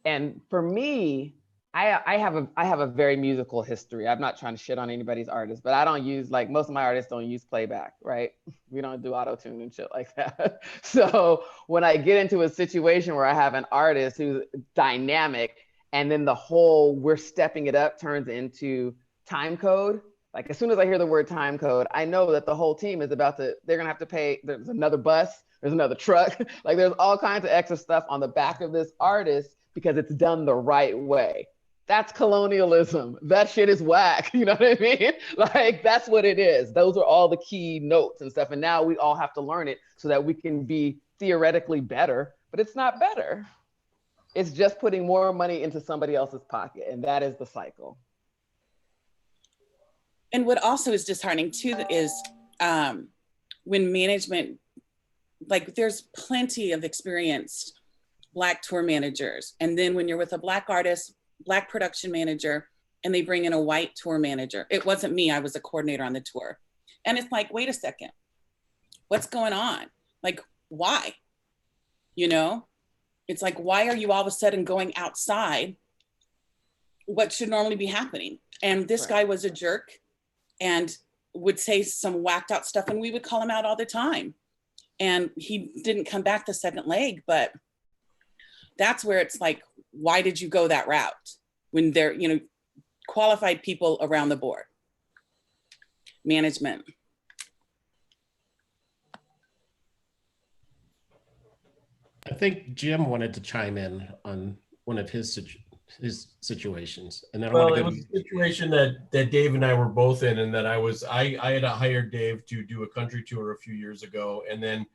S5: and for me, I have a very musical history. I'm not trying to shit on anybody's artist, but I don't use, like, most of my artists don't use playback, right? We don't do auto-tune and shit like that. So when I get into a situation where I have an artist who's dynamic, and then the whole we're stepping it up turns into time code, like, as soon as I hear the word time code, I know that the whole team is they're gonna have to pay, there's another bus, there's another truck, like, there's all kinds of extra stuff on the back of this artist because it's done the right way. That's colonialism. That shit is whack. You know what I mean? Like, that's what it is. Those are all the key notes and stuff. And now we all have to learn it so that we can be theoretically better, but it's not better. It's just putting more money into somebody else's pocket. And that is the cycle.
S11: And what also is disheartening too is when management, like, there's plenty of experienced Black tour managers. And then when you're with a Black artist, Black production manager, and they bring in a white tour manager. It wasn't me, I was a coordinator on the tour. And it's like, wait a second, what's going on? Like, why? You know, it's like, why are you all of a sudden going outside what should normally be happening? And this guy was a jerk and would say some whacked out stuff, and we would call him out all the time. And he didn't come back the second leg, but that's where it's like, why did you go that route when they're, you know, qualified people around the board? Management.
S4: I think Jim wanted to chime in on one of his situations, and then I want to
S14: it was a situation that Dave and I were both in, and that I had hired Dave to do a country tour a few years ago, and then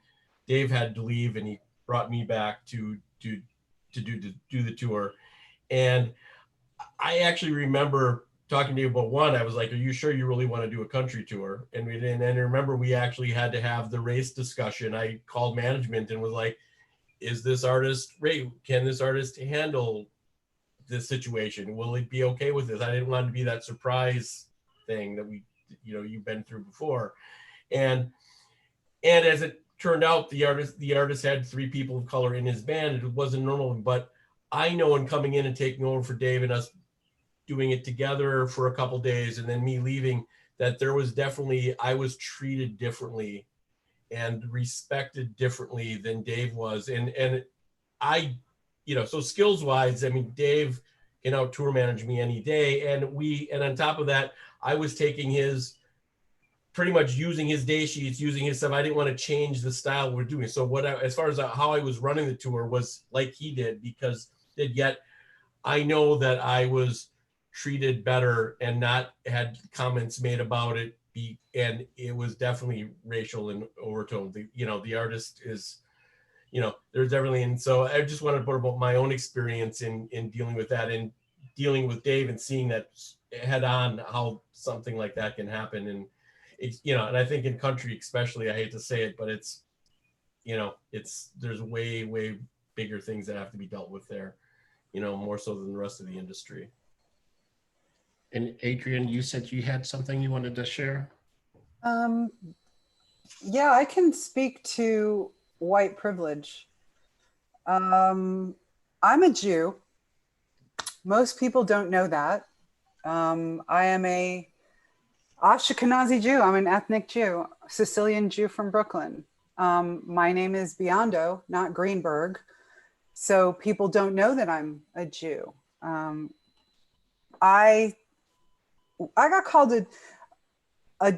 S14: Dave had to leave, and he brought me back to do the tour. And I actually remember talking to you about one. I was like, are you sure you really want to do a country tour? And I remember we actually had to have the race discussion. I called management and was like, is this artist, Ray, can this artist handle this situation? Will it be okay with this? I didn't want to be that surprise thing that you've been through before. And as it turned out, the artist had 3 people of color in his band. It wasn't normal, but I know in coming in and taking over for Dave and us doing it together for a couple days and then me leaving, that there was definitely, I was treated differently and respected differently than Dave was. And I, so skills wise, I mean, Dave can out tour manage me any day. And on top of that, I was taking pretty much using his day sheets, using his stuff. I didn't want to change the style we're doing. So as far as how I was running the tour was like he did, yet I know that I was treated better and not had comments made about it. And it was definitely racial in overtone. The artist is, there's definitely, and so I just wanted to put about my own experience in dealing with that and dealing with Dave and seeing that head on, how something like that can happen. And it's, and I think in country especially, I hate to say it, but it's, there's way, way bigger things that have to be dealt with there, more so than the rest of the industry.
S4: And Adrian, you said you had something you wanted to share?
S2: Yeah, I can speak to white privilege. I'm a Jew. Most people don't know that. I am a Ashkenazi Jew. I'm an ethnic Jew, Sicilian Jew from Brooklyn. My name is Biondo, not Greenberg. So people don't know that I'm a Jew. I got called a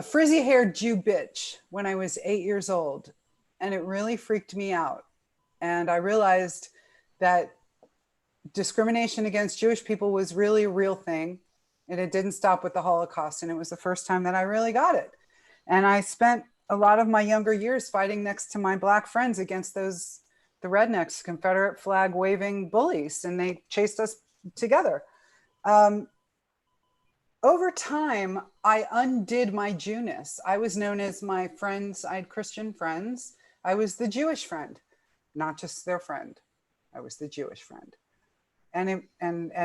S2: frizzy-haired Jew bitch when I was 8 years old, and it really freaked me out. And I realized that discrimination against Jewish people was really a real thing, and it didn't stop with the Holocaust. And it was the first time that I really got it. And I spent a lot of my younger years fighting next to my Black friends against the rednecks, Confederate flag waving bullies, and they chased us together. Over time, I undid my Jewness. I was known as my friends. I had Christian friends. I was the Jewish friend, not just their friend. I was the Jewish friend. And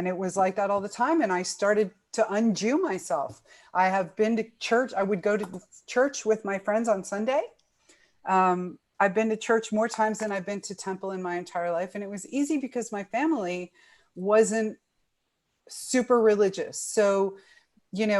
S2: it was like that all the time. And I started to un-Jew myself. I have been to church. I would go to church with my friends on Sunday. I've been to church more times than I've been to temple in my entire life. And it was easy because my family wasn't super religious. So, a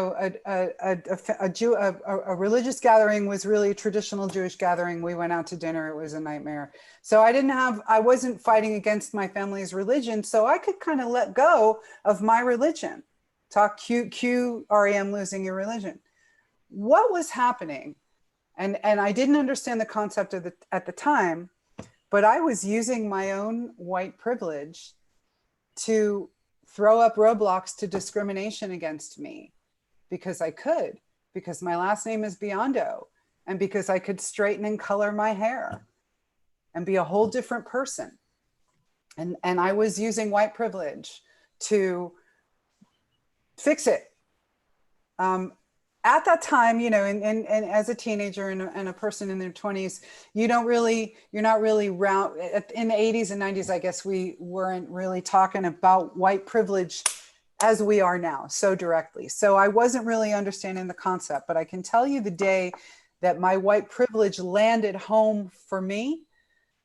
S2: religious gathering was really a traditional Jewish gathering. We went out to dinner. It was a nightmare. So I wasn't fighting against my family's religion. So I could kind of let go of my religion. Talk REM, losing your religion. What was happening? And I didn't understand the concept at the time, but I was using my own white privilege to throw up roadblocks to discrimination against me because my last name is Biondo, and because I could straighten and color my hair and be a whole different person. And I was using white privilege to fix it. At that time, and as a teenager and a person in their 20s, you're not really around. In the 80s and 90s, I guess we weren't really talking about white privilege as we are now so directly. So I wasn't really understanding the concept, but I can tell you the day that my white privilege landed home for me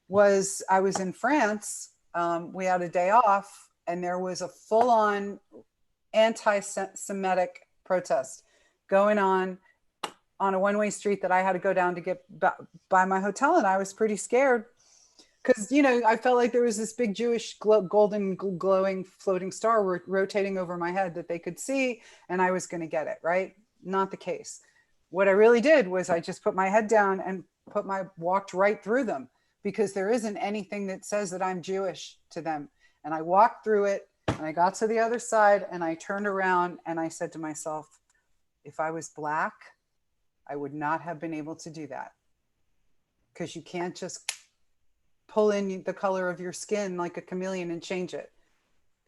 S2: was I was in France. We had a day off, and there was a full-on anti-Semitic protest going on a one-way street that I had to go down to get by my hotel. And I was pretty scared because, I felt like there was this big Jewish golden glowing floating star rotating over my head that they could see, and I was going to get it, right? Not the case. What I really did was I just put my head down and walked right through them, because there isn't anything that says that I'm Jewish to them. And I walked through it, and I got to the other side, and I turned around and I said to myself, if I was Black, I would not have been able to do that, because you can't just pull in the color of your skin like a chameleon and change it.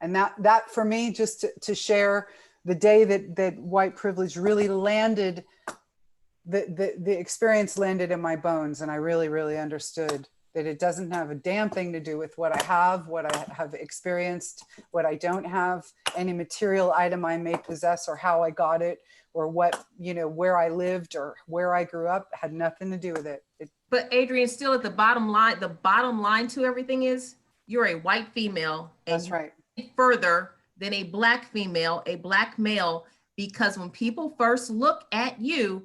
S2: And that for me, just to share the day that white privilege really landed the experience landed in my bones, and I really, really understood that it doesn't have a damn thing to do with what I have experienced, what I don't have, any material item I may possess, or how I got it, or what, where I lived or where I grew up. Had nothing to do with it.
S8: But Adrienne, still at the bottom line to everything is you're a white female. And
S2: that's right.
S8: Further than a black female, a black male, because when people first look at you,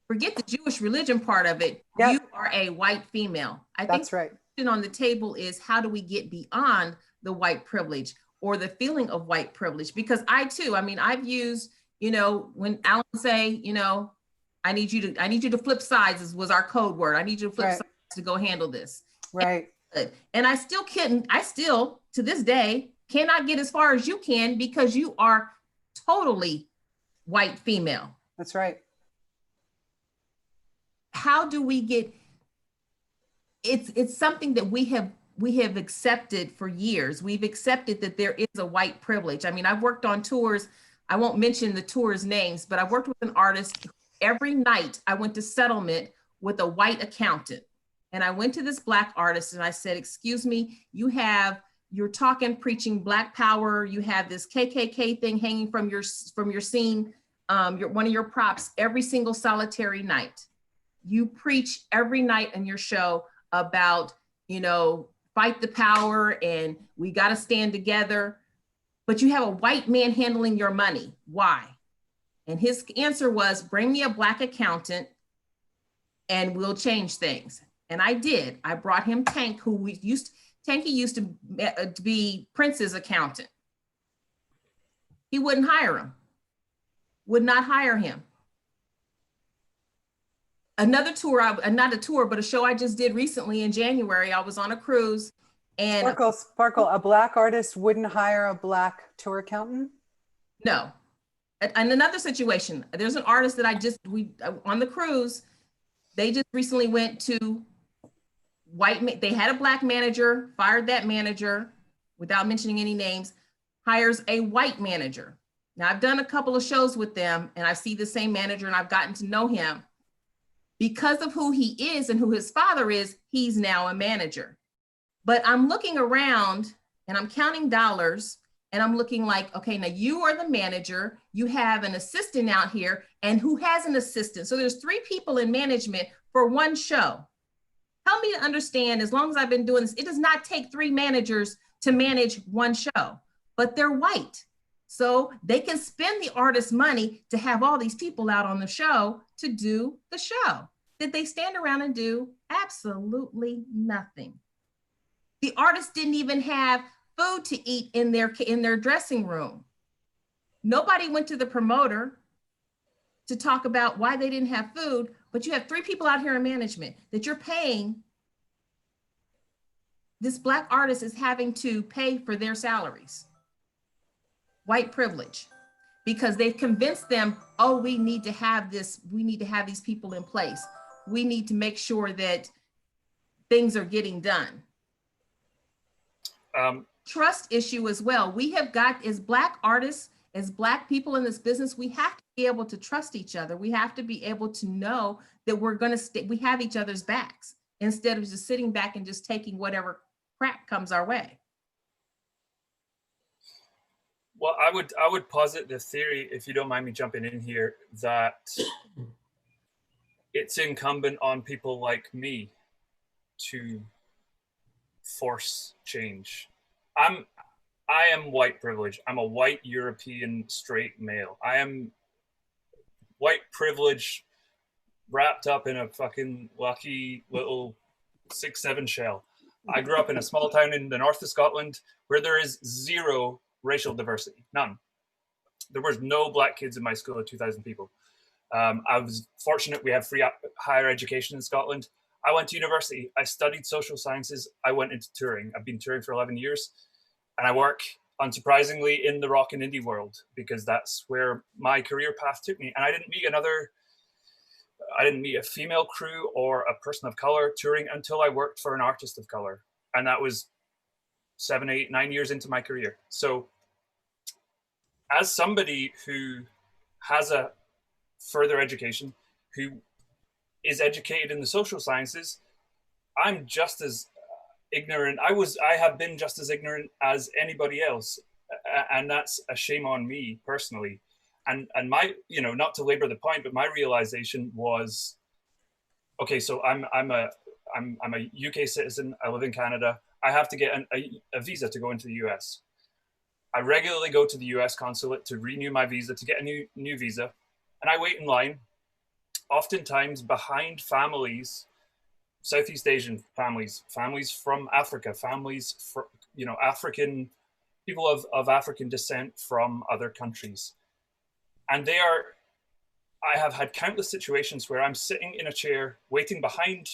S8: forget the Jewish religion part of it. Yep. You are a white female. I think that's right. The question on the table is, how do we get beyond the white privilege or the feeling of white privilege? Because I've used, when Alan say, I need you to flip sides was our code word. I need you to flip sides to go handle this.
S2: Right.
S8: And I still to this day cannot get as far as you can, because you are totally white female.
S2: That's right.
S8: How do we get, it's something that we have accepted for years. We've accepted that there is a white privilege. I mean, I've worked on tours. I won't mention the tours names, but I worked with an artist. Every night I went to settlement with a white accountant. And I went to this black artist and I said, excuse me, you're talking, preaching black power. You have this KKK thing hanging from your scene, one of your props every single solitary night. You preach every night in your show about, fight the power and we got to stand together, but you have a white man handling your money. Why? And his answer was, bring me a black accountant and we'll change things. And I did. I brought him Tank, Tanky used to be Prince's accountant. He wouldn't hire him, would not hire him. Another tour, not a tour, but a show I just did recently in January. I was on a cruise and—
S2: Sparkle, a black artist wouldn't hire a black tour accountant?
S8: No. And another situation, there's an artist that on the cruise, they just recently went to they had a black manager, fired that manager without mentioning any names, hires a white manager. Now I've done a couple of shows with them and I see the same manager and I've gotten to know him. Because of who he is and who his father is, he's now a manager. But I'm looking around and I'm counting dollars and I'm looking like, okay, now you are the manager, you have an assistant out here, and who has an assistant? So there's 3 people in management for one show. Help me to understand, as long as I've been doing this, it does not take 3 managers to manage one show, but they're white. So they can spend the artist's money to have all these people out on the show to do the show. Did they stand around and do? Absolutely nothing. The artist didn't even have food to eat in their dressing room. Nobody went to the promoter to talk about why they didn't have food, but you have 3 people out here in management that you're paying. This black artist is having to pay for their salaries. White privilege, because they've convinced them, oh, we need to have this, we need to have these people in place. We need to make sure that things are getting done. Trust issue as well. We have got, as black artists, as black people in this business, we have to be able to trust each other. We have to be able to know that we're going to we have each other's backs, instead of just sitting back and just taking whatever crap comes our way.
S12: Well, I would posit the theory, if you don't mind me jumping in here, that it's incumbent on people like me to force change. I am white privilege. I'm a white European straight male. I am white privilege wrapped up in a fucking lucky little 6'7" shell. I grew up in a small town in the north of Scotland where there is 0 racial diversity, none. There was no black kids in my school of 2,000 people. I was fortunate we have free higher education in Scotland. I went to university. I studied social sciences. I went into touring. I've been touring for 11 years. And I work, unsurprisingly, in the rock and indie world, because that's where my career path took me. And I didn't meet a female crew or a person of color touring until I worked for an artist of color. And that was 7, 8, 9 years into my career. So as somebody who has a further education, who is educated in the social sciences, I'm just as ignorant. I have been just as ignorant as anybody else, and that's a shame on me personally. And my, you know, not to labor the point, but my realization was, okay, so I'm a UK citizen. I live in Canada. I have to get a visa to go into the US. I regularly go to the US consulate to renew my visa, to get a new visa, and I wait in line, oftentimes behind families, Southeast Asian families, families from Africa, families for, you know, African people of African descent from other countries. And I have had countless situations where I'm sitting in a chair waiting behind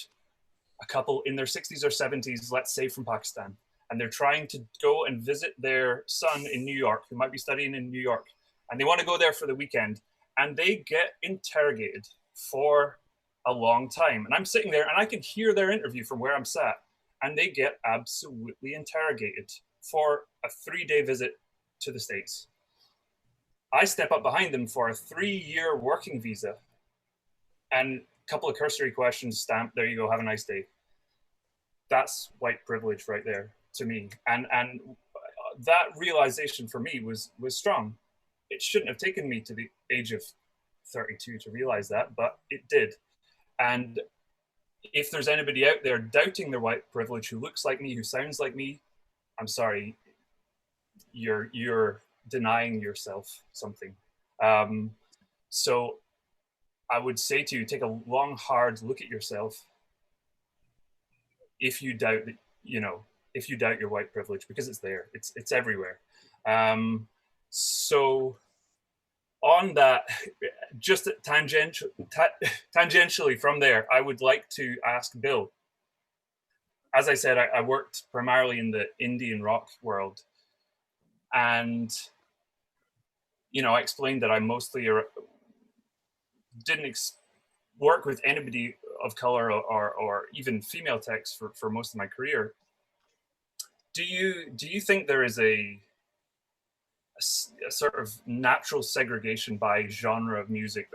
S12: a couple in their 60s or 70s, let's say from Pakistan, and they're trying to go and visit their son in New York, who might be studying in New York, and they want to go there for the weekend, and they get interrogated for a long time. And I'm sitting there and I can hear their interview from where I'm sat, and they get absolutely interrogated for a 3-day visit to the States. I step up behind them for a 3-year working visa, and a couple of cursory questions, stamp, there you go, have a nice day. That's white privilege right there to me. And that realization for me was strong. It shouldn't have taken me to the age of 32 to realize that, but it did. And if there's anybody out there doubting their white privilege who looks like me, who sounds like me, I'm sorry, you're denying yourself something. So I would say to you, take a long, hard look at yourself if you doubt that, you know, if you doubt your white privilege, because it's there, it's everywhere. So on that, just tangentially from there, I would like to ask Bill. As I said, I worked primarily in the Indian rock world, and you know, I explained that I mostly didn't work with anybody of color or even female techs for most of my career. Do you think there is a sort of natural segregation by genre of music,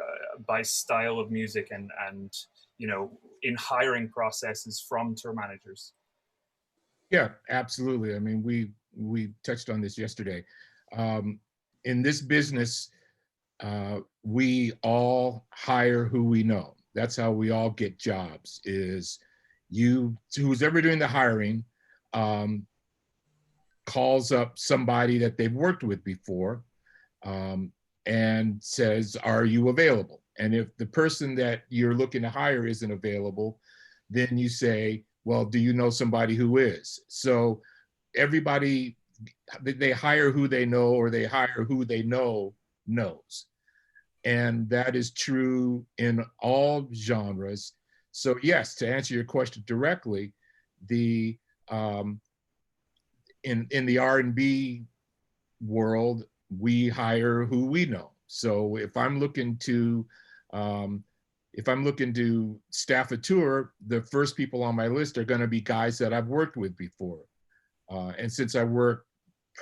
S12: by style of music, and you know, in hiring processes from tour managers?
S9: Yeah, absolutely. I mean, we touched on this yesterday. In this business, we all hire who we know. That's how we all get jobs, is who's ever doing the hiring calls up somebody that they've worked with before and says, are you available? And if the person that you're looking to hire isn't available, then you say, well, do you know somebody who is? So everybody, they hire who they know, or they hire who they know knows. And that is true in all genres. So yes, to answer your question directly, the in the R&B world, we hire who we know. So if I'm looking to staff a tour, the first people on my list are going to be guys that I've worked with before. And since I work,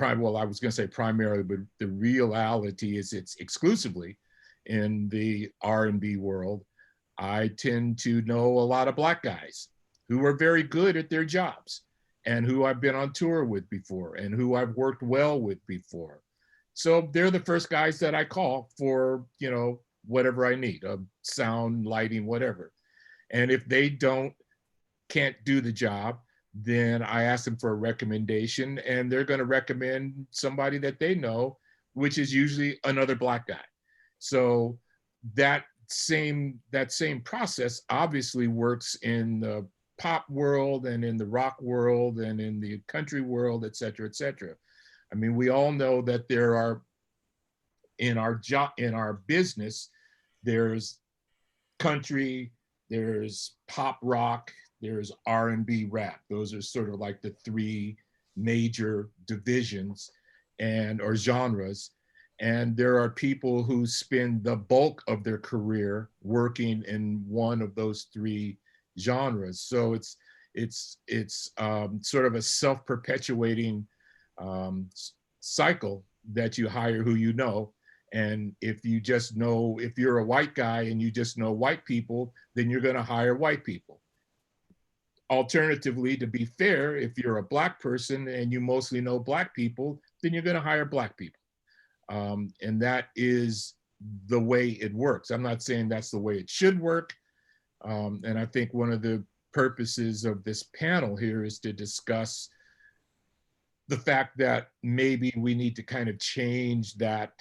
S9: well, I was going to say primarily, but the reality is it's exclusively in the R&B world, I tend to know a lot of Black guys who are very good at their jobs, and who I've been on tour with before, and who I've worked well with before. So they're the first guys that I call for, you know, whatever I need, sound, lighting, whatever. And if they can't do the job, then I ask them for a recommendation, and they're going to recommend somebody that they know, which is usually another Black guy. So that same process obviously works in the pop world, and in the rock world, and in the country world, et cetera, et cetera. I mean, we all know that there are, in our business, there's country, there's pop rock, there's R&B rap. Those are sort of like the 3 major divisions or genres. And there are people who spend the bulk of their career working in one of those 3 genres. So it's sort of a self-perpetuating cycle that you hire who you know, And if you just know, if you're a white guy and you just know white people, then you're going to hire white people. Alternatively, to be fair, if you're a black person and you mostly know black people, then you're going to hire black people. And that is the way it works. I'm not saying that's the way it should work. And I think one of the purposes of this panel here is to discuss the fact that maybe we need to kind of change that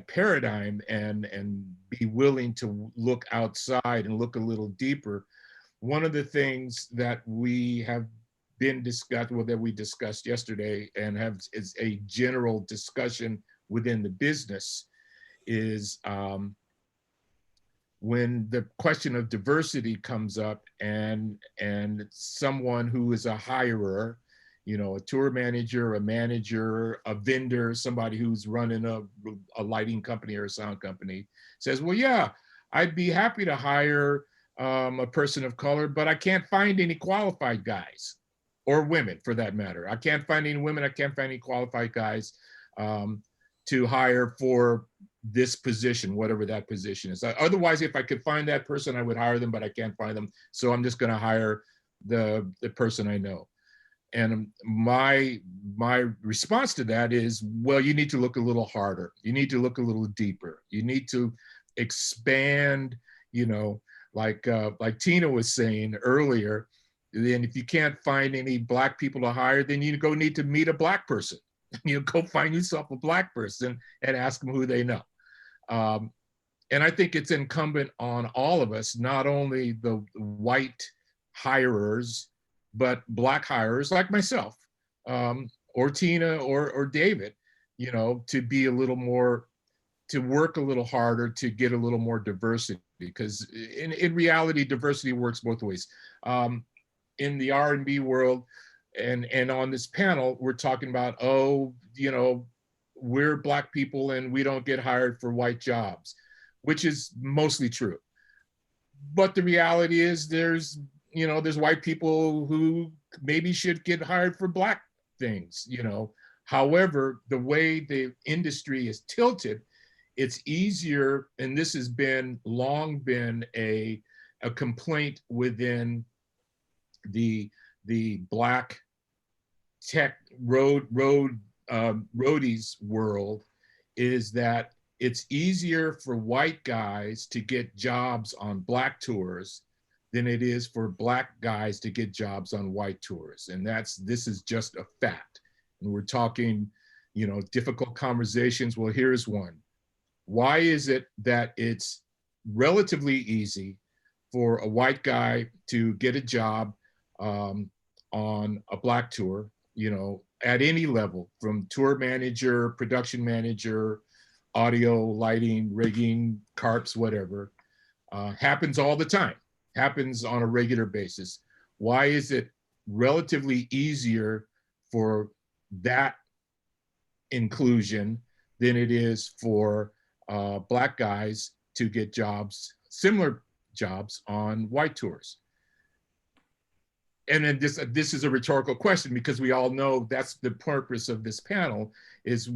S9: paradigm and be willing to look outside and look a little deeper. One of the things that we have been discussed, well, that we discussed yesterday and is a general discussion within the business is when the question of diversity comes up and someone who is a hirer, you know, a tour manager, a manager, a vendor, somebody who's running a lighting company or a sound company says, well, yeah, I'd be happy to hire a person of color, but I can't find any qualified guys or women for that matter. I can't find any women, I can't find any qualified guys to hire for this position, whatever that position is. Otherwise, if I could find that person, I would hire them, but I can't find them. So I'm just gonna hire the person I know. And my response to that is, well, you need to look a little harder. You need to look a little deeper. You need to expand, you know, like Tina was saying earlier, then if you can't find any black people to hire, then you need to meet a black person. You go find yourself a black person and ask them who they know. And I think it's incumbent on all of us, not only the white hirers, but black hirers like myself, or Tina or David, you know, to be a little more, to work a little harder to get a little more diversity, because in reality, diversity works both ways. In the R&B world and on this panel, we're talking about, oh, you know, we're black people and we don't get hired for white jobs, which is mostly true. But the reality is there's white people who maybe should get hired for black things, you know. However, the way the industry is tilted, it's easier, and this has long been a complaint within the black tech roadies world, is that it's easier for white guys to get jobs on black tours than it is for black guys to get jobs on white tours. And this is just a fact. And we're talking, you know, difficult conversations. Well, here's one. Why is it that it's relatively easy for a white guy to get a job on a black tour, you know, at any level, from tour manager, production manager, audio, lighting, rigging, carps, whatever, happens all the time, happens on a regular basis. Why is it relatively easier for that inclusion than it is for black guys to get jobs, similar jobs on white tours? And then this is a rhetorical question, because we all know that's the purpose of this panel, is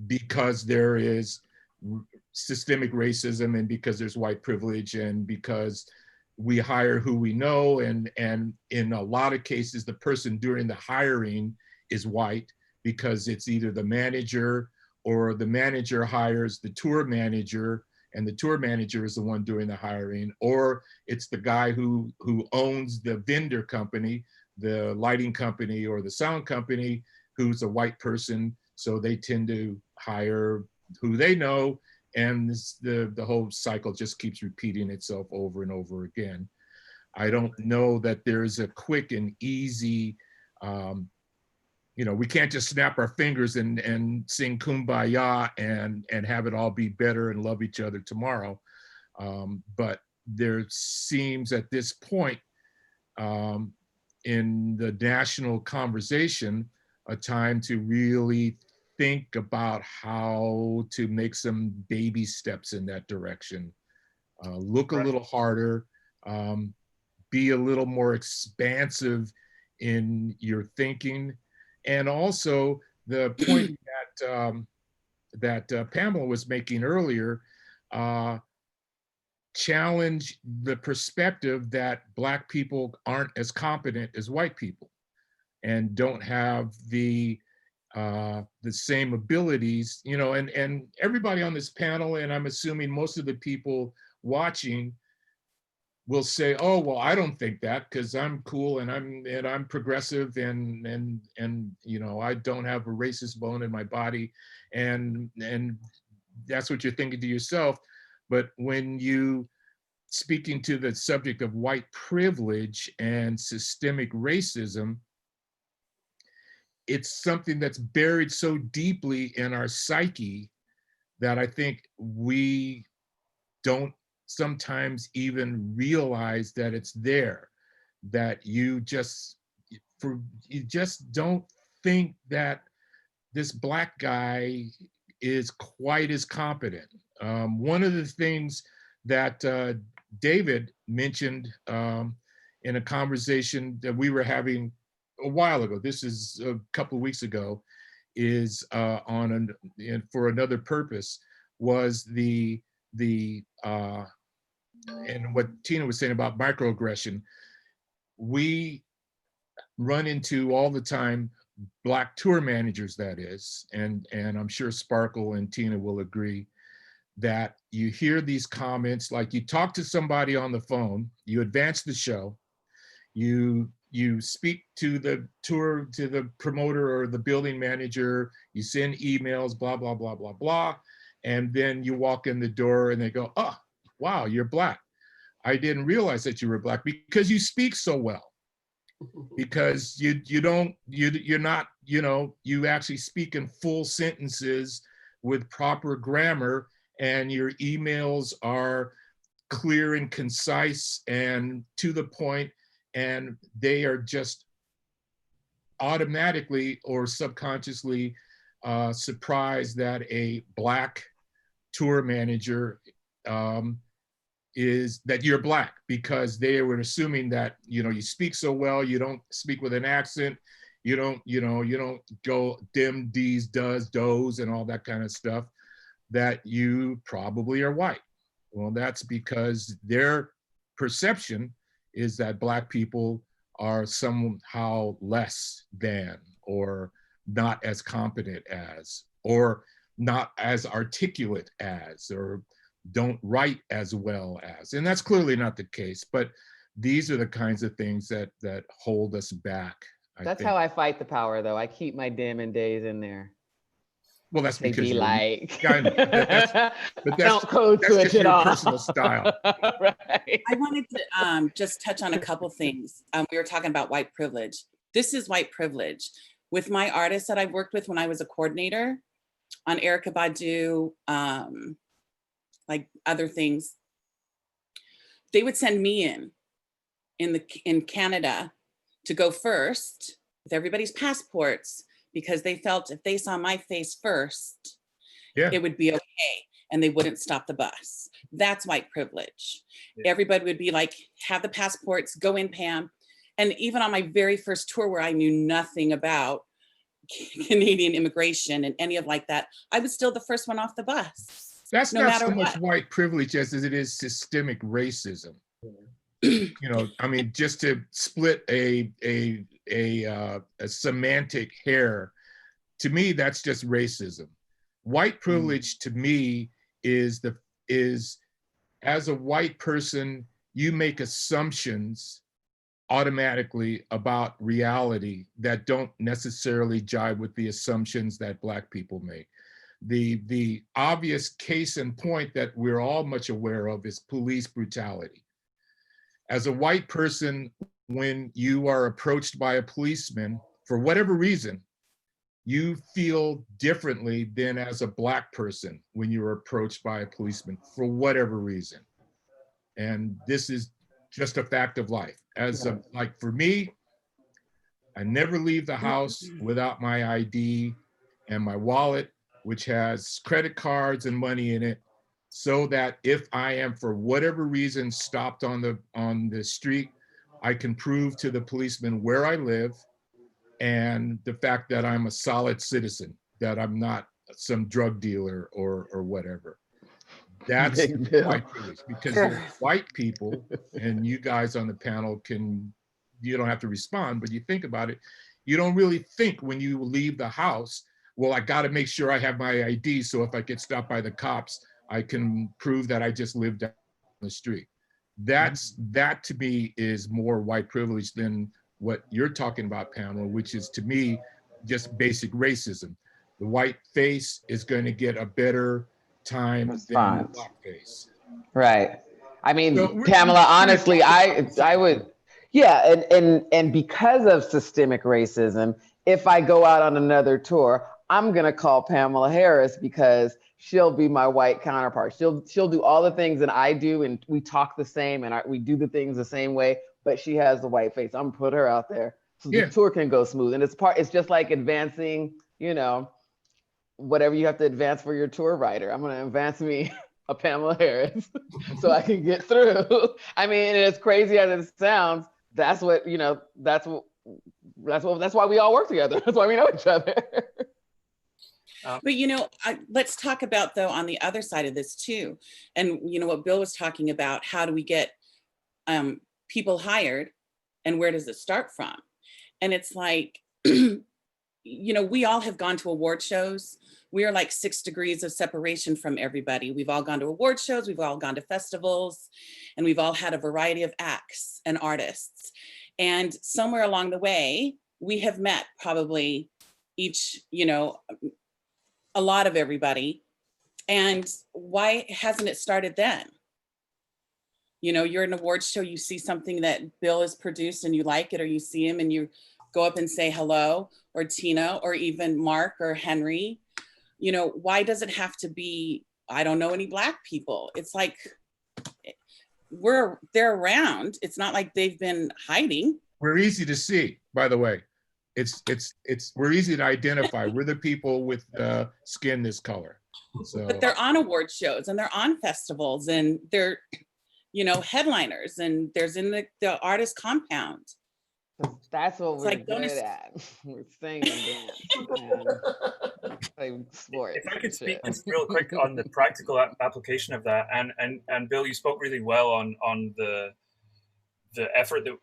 S9: because there is systemic racism, and because there's white privilege, and because we hire who we know, and in a lot of cases the person doing the hiring is white, because it's either the manager or the manager hires the tour manager, and the tour manager is the one doing the hiring, or it's the guy who owns the vendor company, the lighting company or the sound company, who's a white person, so they tend to hire who they know, and the whole cycle just keeps repeating itself over and over again. I don't know that there's a quick and easy, you know, we can't just snap our fingers and sing Kumbaya and have it all be better and love each other tomorrow. But there seems at this point in the national conversation, a time to really think about how to make some baby steps in that direction. Look a little harder, be a little more expansive in your thinking. And also the point that Pamela was making earlier, challenge the perspective that Black people aren't as competent as white people and don't have the same abilities, you know, and everybody on this panel, and I'm assuming most of the people watching, will say, oh, well, I don't think that because I'm cool and I'm progressive and you know, I don't have a racist bone in my body, and that's what you're thinking to yourself. But when you speaking to the subject of white privilege and systemic racism, it's something that's buried so deeply in our psyche that I think we don't sometimes even realize that it's there, that you just don't think that this Black guy is quite as competent. One of the things that David mentioned in a conversation that we were having a while ago, this is a couple of weeks ago, is for another purpose, was and what Tina was saying about microaggression. We run into all the time Black tour managers, that is, and I'm sure Sparkle and Tina will agree, that you hear these comments, like you talk to somebody on the phone, you advance the show, you speak to the tour, to the promoter or the building manager, you send emails, blah, blah, blah, blah, blah. And then you walk in the door and they go, oh, wow, you're Black. I didn't realize that you were Black because you speak so well. Because you're not, you know, you actually speak in full sentences with proper grammar, and your emails are clear and concise and to the point, and they are just automatically or subconsciously surprised that a Black tour manager is that you're Black, because they were assuming that, you know, you speak so well, you don't speak with an accent, you don't go dim, dees, does, does, and all that kind of stuff, that you probably are white. Well, that's because their perception is that Black people are somehow less than, or not as competent as, or not as articulate as, or don't write as well as. And that's clearly not the case, but these are the kinds of things that hold us back.
S5: That's how I fight the power, though. I keep my dim and days in there.
S9: Well, that's because
S5: you're
S9: like, yeah, I know, but that's
S5: don't code
S9: that's
S5: switch
S9: just
S5: at
S9: your
S5: all.
S9: personal style.
S5: Right.
S11: I wanted to just touch on a couple things. We were talking about white privilege. This is white privilege. With my artists that I've worked with when I was a coordinator on Erykah Badu, like other things, they would send me in Canada to go first with everybody's passports, because they felt if they saw my face first, it would be okay, and they wouldn't stop the bus. That's white privilege. Yeah. Everybody would be like, have the passports, go in, Pam. And even on my very first tour, where I knew nothing about Canadian immigration and any of like that, I was still the first one off the bus.
S9: That's no not so much white privilege as it is systemic racism. You know, I mean, just to split a semantic hair, to me, that's just racism. White privilege to me is as a white person, you make assumptions automatically about reality that don't necessarily jive with the assumptions that Black people make. The obvious case in point that we're all much aware of is police brutality. As a white person, when you are approached by a policeman, for whatever reason, you feel differently than as a Black person when you're approached by a policeman, for whatever reason. And this is just a fact of life. Like for me, I never leave the house without my ID and my wallet, which has credit cards and money in it, so that if I am for whatever reason stopped on the street, I can prove to the policeman where I live and the fact that I'm a solid citizen, that I'm not some drug dealer or whatever. That's
S5: Big Bill.
S9: white privilege, because there's white people, and you guys on the panel you don't have to respond, but you think about it. You don't really think when you leave the house, well, I got to make sure I have my ID, so if I get stopped by the cops, I can prove that I just lived down the street. That to me is more white privilege than what you're talking about, Pamela, which is to me just basic racism. The white face is going to get a better time than the black face.
S5: Right. I mean,
S9: So
S5: Pamela, honestly, I would, yeah, and because of systemic racism, if I go out on another tour, I'm gonna call Pamela Harris because she'll be my white counterpart. She'll do all the things that I do, and we talk the same, and we do the things the same way. But she has the white face. I'm gonna put her out there so the tour can go smooth. And it's just like advancing, you know, whatever you have to advance for your tour writer. I'm gonna advance me a Pamela Harris so I can get through. I mean, as crazy as it sounds, that's what, you know, that's why we all work together. That's why we know each other.
S11: But, you know, let's talk about, though, on the other side of this, too. And, you know, what Bill was talking about, how do we get people hired and where does it start from? And it's like, you know, we all have gone to award shows. We are like 6 degrees of separation from everybody. We've all gone to award shows. We've all gone to festivals, and we've all had a variety of acts and artists. And somewhere along the way, we have met probably each, you know, a lot of everybody. And why hasn't it started then? You know, you're at an awards show, you see something that Bill has produced and you like it, or you see him and you go up and say hello, or Tina, or even Mark or Henry. You know, why does it have to be, I don't know any Black people? It's like, they're around. It's not like they've been hiding.
S9: We're easy to see, by the way. We're easy to identify. We're the people with skin this color. So.
S11: But they're on award shows and they're on festivals and they're, you know, headliners, and there's in the artist compound.
S5: That's what we're good at. We're singing and dancing.
S12: If I could speak just real quick on the practical application of that, and Bill, you spoke really well on the effort that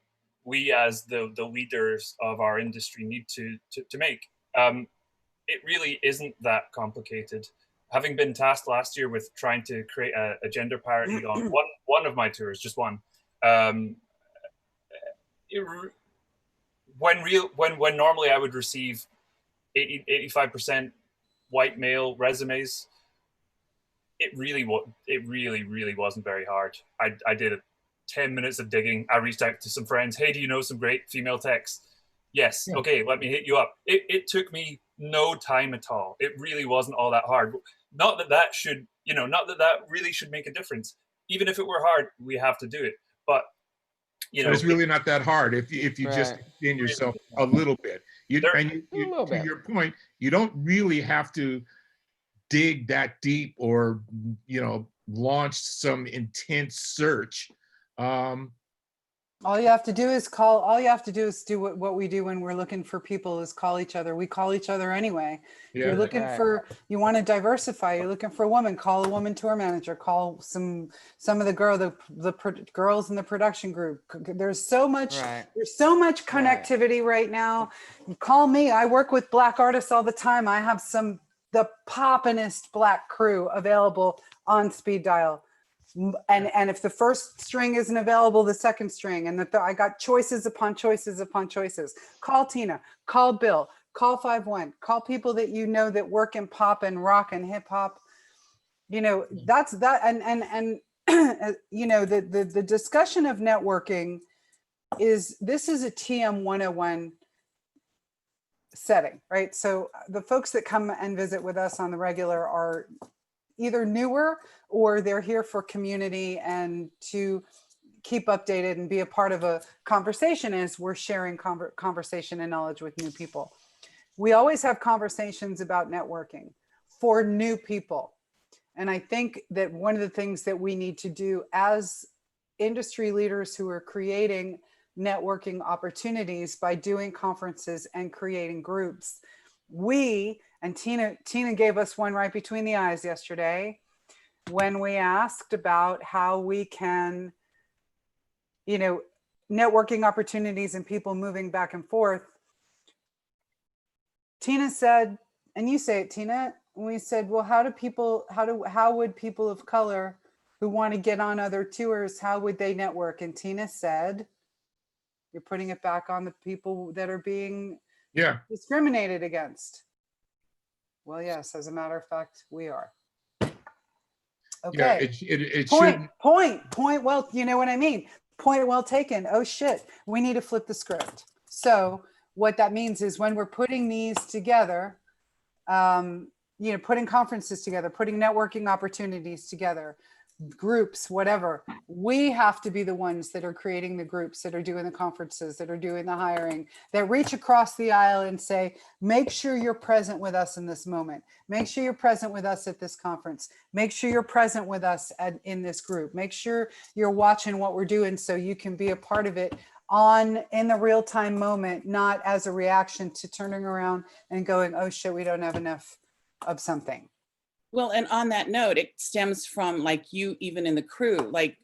S12: we as the leaders of our industry need to make. It really isn't that complicated. Having been tasked last year with trying to create a gender parity on one of my tours, just one, when normally I would receive 85% white male resumes, it really wasn't very hard. I did 10 minutes of digging. I reached out to some friends. Hey, do you know some great female techs? Yes. Yeah. Okay, let me hit you up. It took me no time at all. It really wasn't all that hard. Not that should, you know, not that really should make a difference. Even if it were hard, we have to do it. But you know,
S9: but it's really not that hard if you just extend yourself a little bit. To your point, you don't really have to dig that deep or, you know, launch some intense search.
S2: All you have to do is call. All you have to do is do what we do when we're looking for people, is call each other. We call each other anyway. Yeah, you're looking for, you want to diversify. You're looking for a woman. Call a woman tour manager. Call some of the girls in the production group. There's so much. There's so much connectivity right now. You call me. I work with Black artists all the time. I have the poppinest Black crew available on speed dial. And if the first string isn't available, the second string, and I got choices upon choices upon choices. Call Tina, call Bill, call 5-1, call people that you know that work in pop and rock and hip hop. You know, that's that. And you know, the discussion of networking this is a TM 101 setting, right? So the folks that come and visit with us on the regular are either newer or they're here for community and to keep updated and be a part of a conversation as we're sharing conversation and knowledge with new people. We always have conversations about networking for new people. And I think that one of the things that we need to do as industry leaders who are creating networking opportunities by doing conferences and creating groups, and Tina gave us one right between the eyes yesterday when we asked about how we can, you know, networking opportunities and people moving back and forth. Tina said, and you say it, Tina, we said, well, how would people of color who want to get on other tours, how would they network? And Tina said, you're putting it back on the people that are being discriminated against. Well, yes, as a matter of fact, we are. Okay.
S9: Yeah,
S2: point. Well, you know what I mean? Point well taken. Oh shit, we need to flip the script. So what that means is when we're putting these together, you know, putting conferences together, putting networking opportunities together, groups, whatever, we have to be the ones that are creating the groups, that are doing the conferences, that are doing the hiring, that reach across the aisle and say, make sure you're present with us in this moment. Make sure you're present with us at this conference. Make sure you're present with us in this group. Make sure you're watching what we're doing so you can be a part of it in the real time moment, not as a reaction to turning around and going, oh shit, we don't have enough of something.
S11: Well, and on that note, it stems from like you, even in the crew, like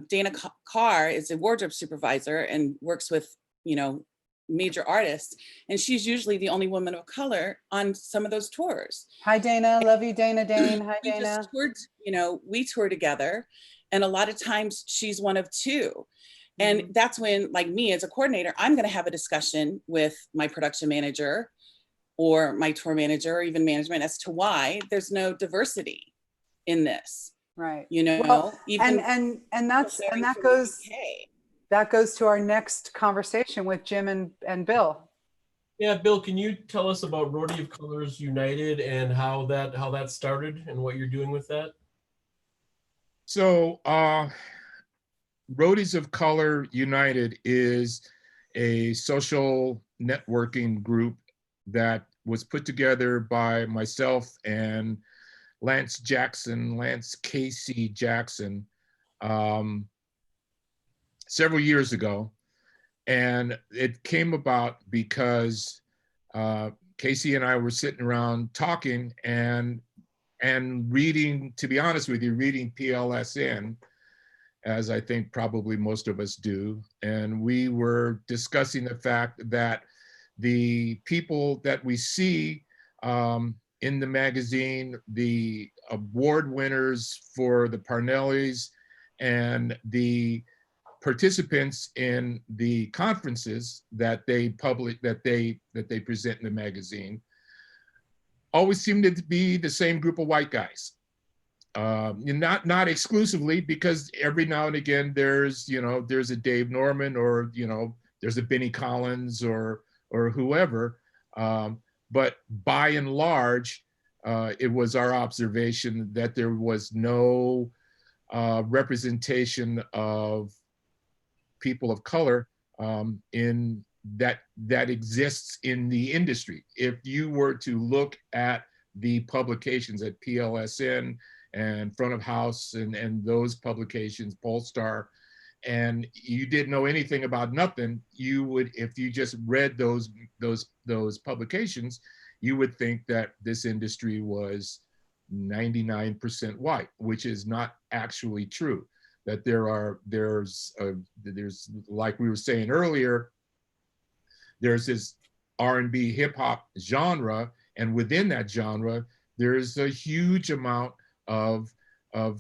S11: Dana Carr is a wardrobe supervisor and works with, you know, major artists. And she's usually the only woman of color on some of those tours.
S2: Hi, Dana. Love you, Dana. Dane. Hi, Dana.
S11: We just toured, you know, we tour together. And a lot of times she's one of two. And that's when, like me as a coordinator, I'm going to have a discussion with my production manager or my tour manager or even management as to why there's no diversity in this.
S2: Right.
S11: You know,
S2: well,
S11: even
S2: that goes to our next conversation with Jim and Bill.
S14: Yeah, Bill, can you tell us about Roadie of Colors United and how that started and what you're doing with that?
S9: So Roadies of Color United is a social networking group that was put together by myself and Lance Casey Jackson, several years ago. And it came about because Casey and I were sitting around talking and reading, to be honest with you, reading PLSN, as I think probably most of us do. And we were discussing the fact that the people that we see in the magazine, the award winners for the Panelist and the participants in the conferences that they present in the magazine, always seem to be the same group of white guys. Not exclusively, because every now and again there's a Dave Norman or there's a Benny Collins or whoever, but by and large, it was our observation that there was no representation of people of color in that exists in the industry. If you were to look at the publications at PLSN and Front of House and those publications, Polestar, and you didn't know anything about nothing, you would, if you just read those publications, you would think that this industry was 99% white, which is not actually true. That there's like we were saying earlier, there's this R&B hip hop genre, and within that genre, there's a huge amount of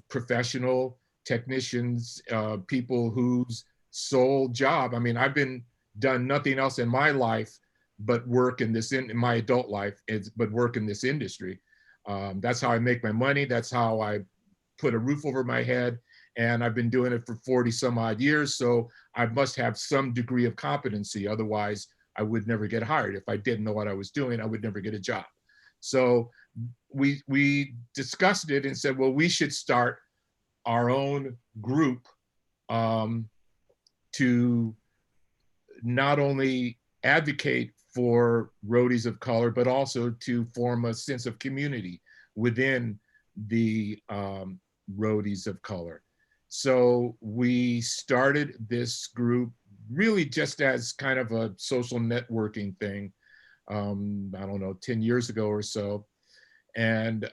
S9: professional technicians, people whose sole job, I mean, I've done nothing else in my life but work in my adult life, but work in this industry. That's how I make my money. That's how I put a roof over my head. And I've been doing it for 40 some odd years. So I must have some degree of competency. Otherwise, I would never get hired. If I didn't know what I was doing, I would never get a job. So we discussed it and said, well, we should start our own group to not only advocate for roadies of color, but also to form a sense of community within the roadies of color. So we started this group really just as kind of a social networking thing. I don't know, 10 years ago or so, and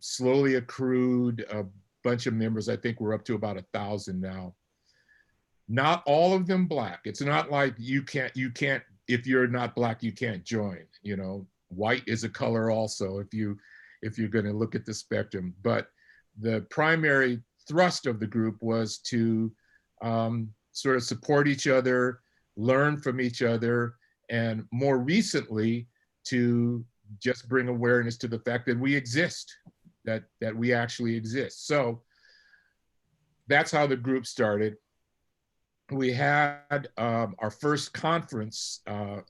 S9: slowly accrued a bunch of members. I think we're up to about 1,000 now. Not all of them Black. It's not like you can't, if you're not Black, you can't join. You know, white is a color also if you're going to look at the spectrum. But the primary thrust of the group was to sort of support each other, learn from each other, and more recently to just bring awareness to the fact that we exist, that we actually exist. So that's how the group started. We had our first conference,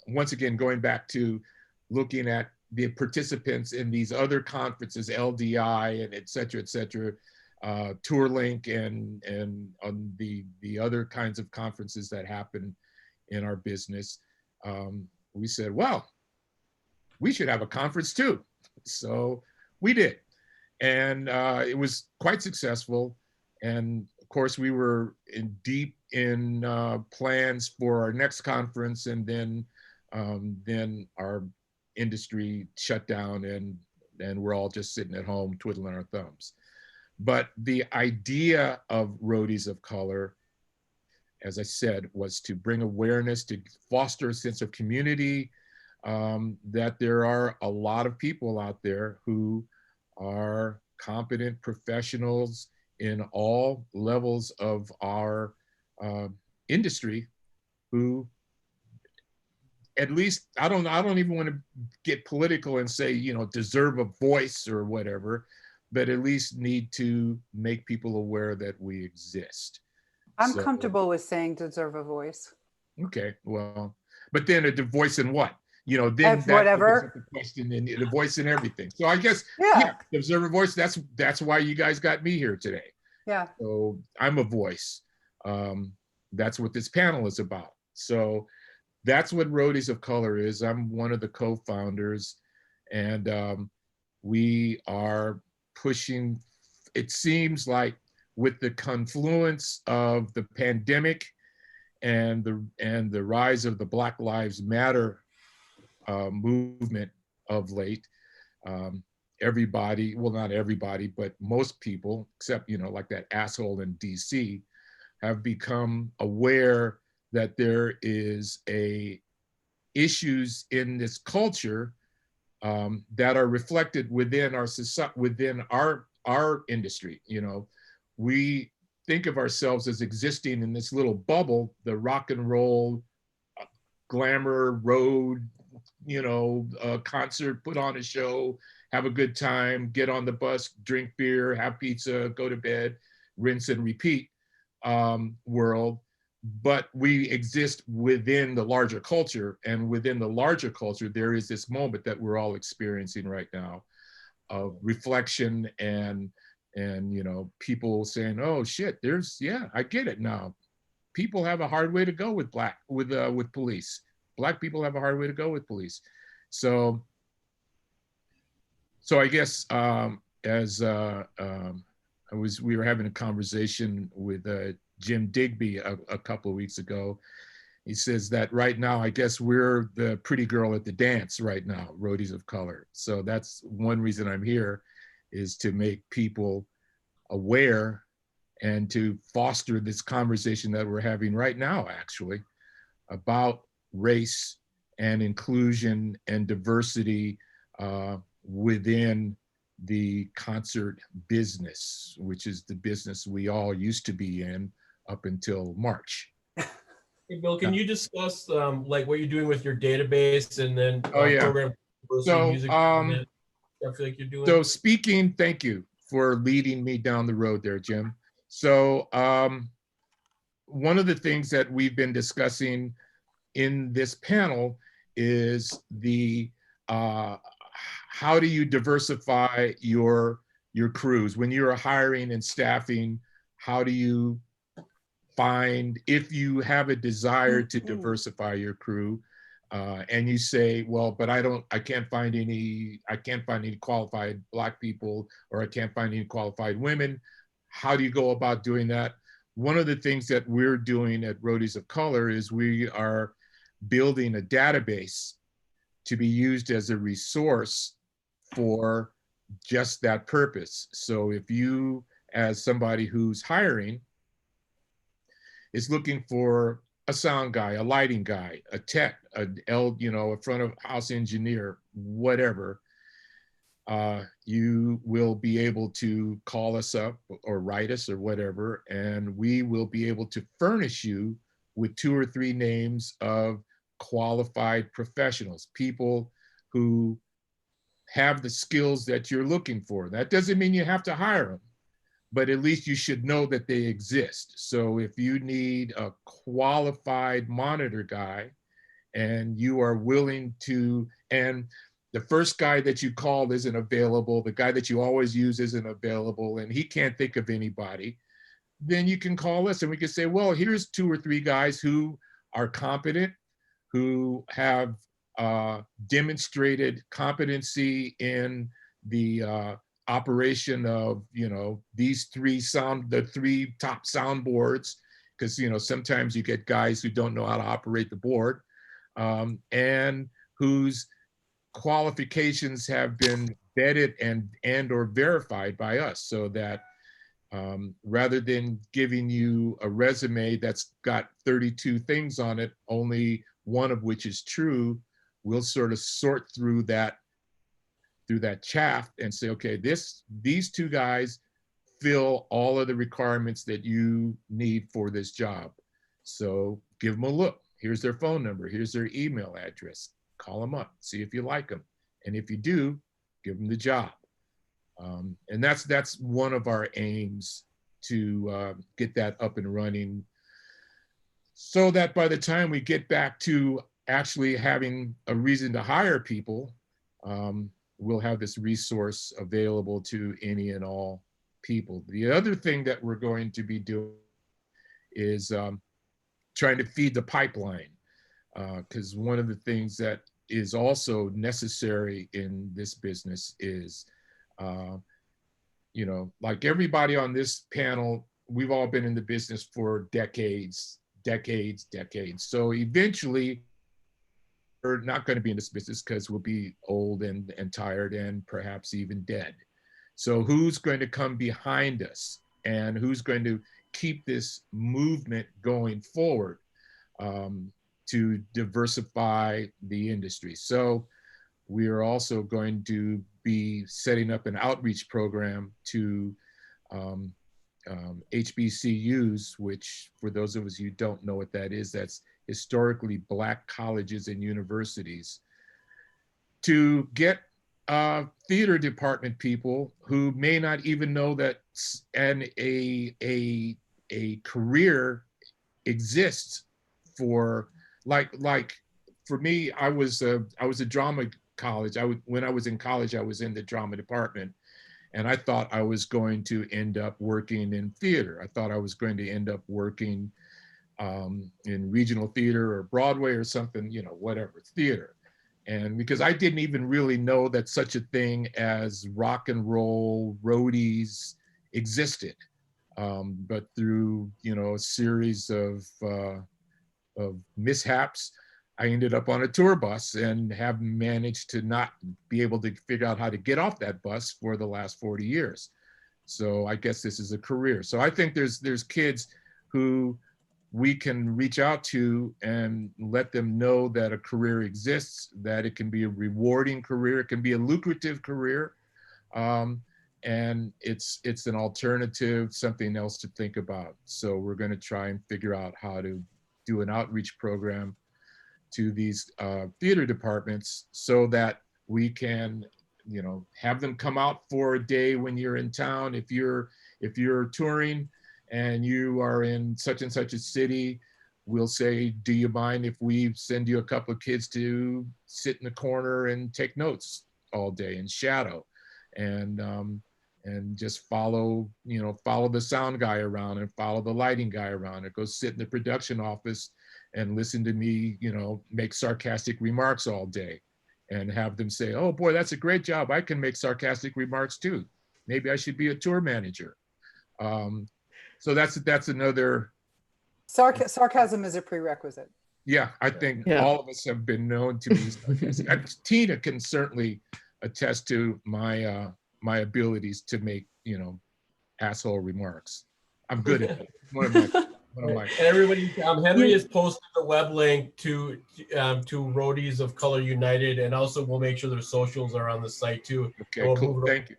S9: once again, going back to looking at the participants in these other conferences, LDI and et cetera, TourLink and on the other kinds of conferences that happen in our business. We said, well, we should have a conference too. So we did. And it was quite successful. And of course, we were deep in plans for our next conference, and then our industry shut down, and we're all just sitting at home twiddling our thumbs. But the idea of Roadies of Color, as I said, was to bring awareness, to foster a sense of community, that there are a lot of people out there who are competent professionals in all levels of our industry who, at least, I don't even want to get political and say, you know, deserve a voice or whatever, but at least need to make people aware that we exist.
S15: I'm comfortable with saying deserve a voice.
S9: Okay, well, but then a voice in what? You know, then
S15: that's whatever
S9: the question, and the voice in everything. So I guess, yeah, deserve a voice. That's why you guys got me here today.
S15: Yeah.
S9: So I'm a voice. That's what this panel is about. So that's what Roadies of Color is. I'm one of the co-founders, and we are pushing, it seems like, with the confluence of the pandemic and the rise of the Black Lives Matter movement of late, everybody, well, not everybody, but most people, except, you know, like that asshole in DC, have become aware that there is issues in this culture that are reflected within our society, within our industry. You know, we think of ourselves as existing in this little bubble, the rock and roll, glamour road, you know, concert, put on a show, have a good time, get on the bus, drink beer, have pizza, go to bed, rinse and repeat world. But we exist within the larger culture, and within the larger culture, there is this moment that we're all experiencing right now of reflection and you know, people saying, oh shit, yeah, I get it now. People have a hard way to go with police. Black people have a hard way to go with police. So I guess we were having a conversation with Jim Digby a couple of weeks ago. He says that right now, I guess we're the pretty girl at the dance right now, Roadies of Color. So that's one reason I'm here, is to make people aware and to foster this conversation that we're having right now, actually, about race and inclusion and diversity within the concert business, which is the business we all used to be in up until March.
S14: Hey, Bill, can you discuss like what you're doing with your database and then program music stuff like you're doing?
S9: So speaking, thank you for leading me down the road there, Jim. So one of the things that we've been discussing in this panel is the how do you diversify your crews when you're hiring and staffing? How do you find, if you have a desire to diversify your crew, and you say, well, but I can't find any qualified Black people, or I can't find any qualified women. How do you go about doing that? One of the things that we're doing at Roadies of Color is we are building a database to be used as a resource for just that purpose. So if you, as somebody who's hiring, is looking for a sound guy, a lighting guy, a tech, a front of house engineer, whatever, you will be able to call us up or write us or whatever, and we will be able to furnish you with 2 or 3 names of qualified professionals, people who have the skills that you're looking for. That doesn't mean you have to hire them, but at least you should know that they exist. So if you need a qualified monitor guy and you are willing to, and the first guy that you call isn't available, the guy that you always use isn't available, and he can't think of anybody, then you can call us and we can say, well, here's 2 or 3 guys who are competent, who have demonstrated competency in the operation of, these the 3 top soundboards, because, sometimes you get guys who don't know how to operate the board, and whose qualifications have been vetted and or verified by us, so that rather than giving you a resume that's got 32 things on it, only one of which is true, we'll sort of sort through that chaff and say, okay, these 2 guys fill all of the requirements that you need for this job. So give them a look. Here's their phone number. Here's their email address. Call them up, see if you like them. And if you do, give them the job. And that's one of our aims, to get that up and running, so that by the time we get back to actually having a reason to hire people, we'll have this resource available to any and all people. The other thing that we're going to be doing is trying to feed the pipeline, because one of the things that is also necessary in this business is, like everybody on this panel, we've all been in the business for decades. So eventually we're not going to be in this business because we'll be old and tired and perhaps even dead. So who's going to come behind us, and who's going to keep this movement going forward, to diversify the industry? So we are also going to be setting up an outreach program to HBCUs, which, for those of us who don't know what that is, that's historically Black colleges and universities, to get theater department people who may not even know that a career exists for, like for me, I was a drama college. When I was in college, I was in the drama department, and I thought I was going to end up working in theater. I thought I was going to end up working in regional theater or Broadway or something, whatever, theater. And because I didn't even really know that such a thing as rock and roll roadies existed, but through a series of mishaps, I ended up on a tour bus and have managed to not be able to figure out how to get off that bus for the last 40 years. So I guess this is a career. So I think there's kids who we can reach out to and let them know that a career exists, that it can be a rewarding career, it can be a lucrative career, and it's an alternative, something else to think about. So we're going to try and figure out how to do an outreach program to these theater departments, so that we can, have them come out for a day when you're in town. If you're touring and you are in such and such a city, we'll say, do you mind if we send you a couple of kids to sit in the corner and take notes all day and shadow, and just follow the sound guy around and follow the lighting guy around, and go sit in the production office and listen to me, make sarcastic remarks all day, and have them say, oh boy, that's a great job. I can make sarcastic remarks too. Maybe I should be a tour manager. So that's another.
S15: Sarcasm is a prerequisite.
S9: Yeah, I think
S1: Yeah.
S9: all of us have been known to be sarcastic. Tina can certainly attest to my my abilities to make, you know, asshole remarks. I'm good at it. One of my
S14: And everybody, Henry has posted the web link to Roadies of Color United, and also we'll make sure their socials are on the site too.
S9: Okay,
S14: We'll
S9: cool. Thank you.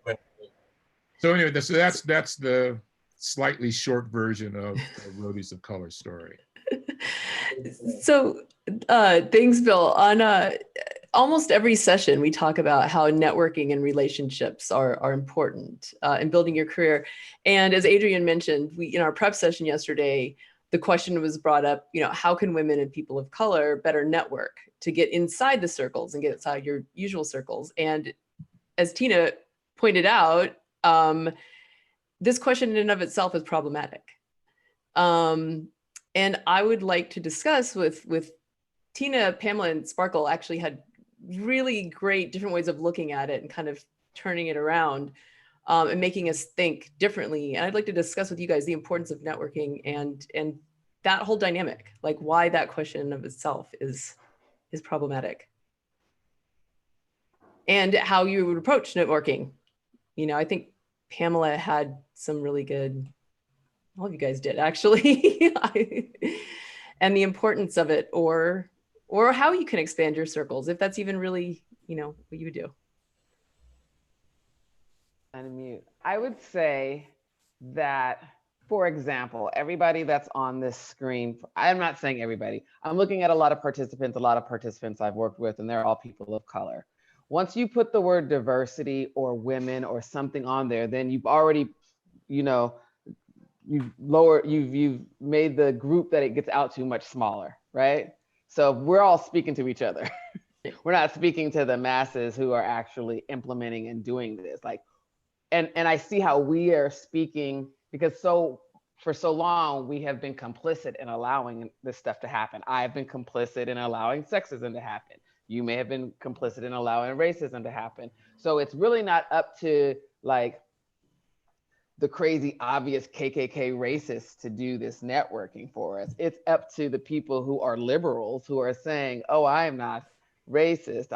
S9: So anyway, so that's the slightly short version of the Roadies of Color story.
S1: So thanks, Bill. On almost every session, we talk about how networking and relationships are important in building your career. And as Adrian mentioned, in our prep session yesterday, the question was brought up, you know, how can women and people of color better network to get inside the circles and get outside your usual circles? And as Tina pointed out, this question in and of itself is problematic. And I would like to discuss with Tina, Pamela, and Sparkle actually had really great different ways of looking at it and kind of turning it around and making us think differently. And I'd like to discuss with you guys the importance of networking and that whole dynamic, like why that question of itself is problematic. And how you would approach networking. You know, I think Pamela had some really good, all of you guys did actually, and the importance of it, or how you can expand your circles, if that's even really, you know, what you would do.
S5: Unmute. I would say that, for example, everybody that's on this screen, I'm not saying everybody, I'm looking at a lot of participants I've worked with, and they're all people of color. Once you put the word diversity or women or something on there, then you've already, you know, you've made the group that it gets out to much smaller, right? So we're all speaking to each other. We're not speaking to the masses who are actually implementing and doing this. Like, and I see how we are speaking, because for so long we have been complicit in allowing this stuff to happen. I have been complicit in allowing sexism to happen. You may have been complicit in allowing racism to happen. So it's really not up to like the crazy obvious KKK racists to do this networking for us. It's up to the people who are liberals, who are saying, oh, I am not racist,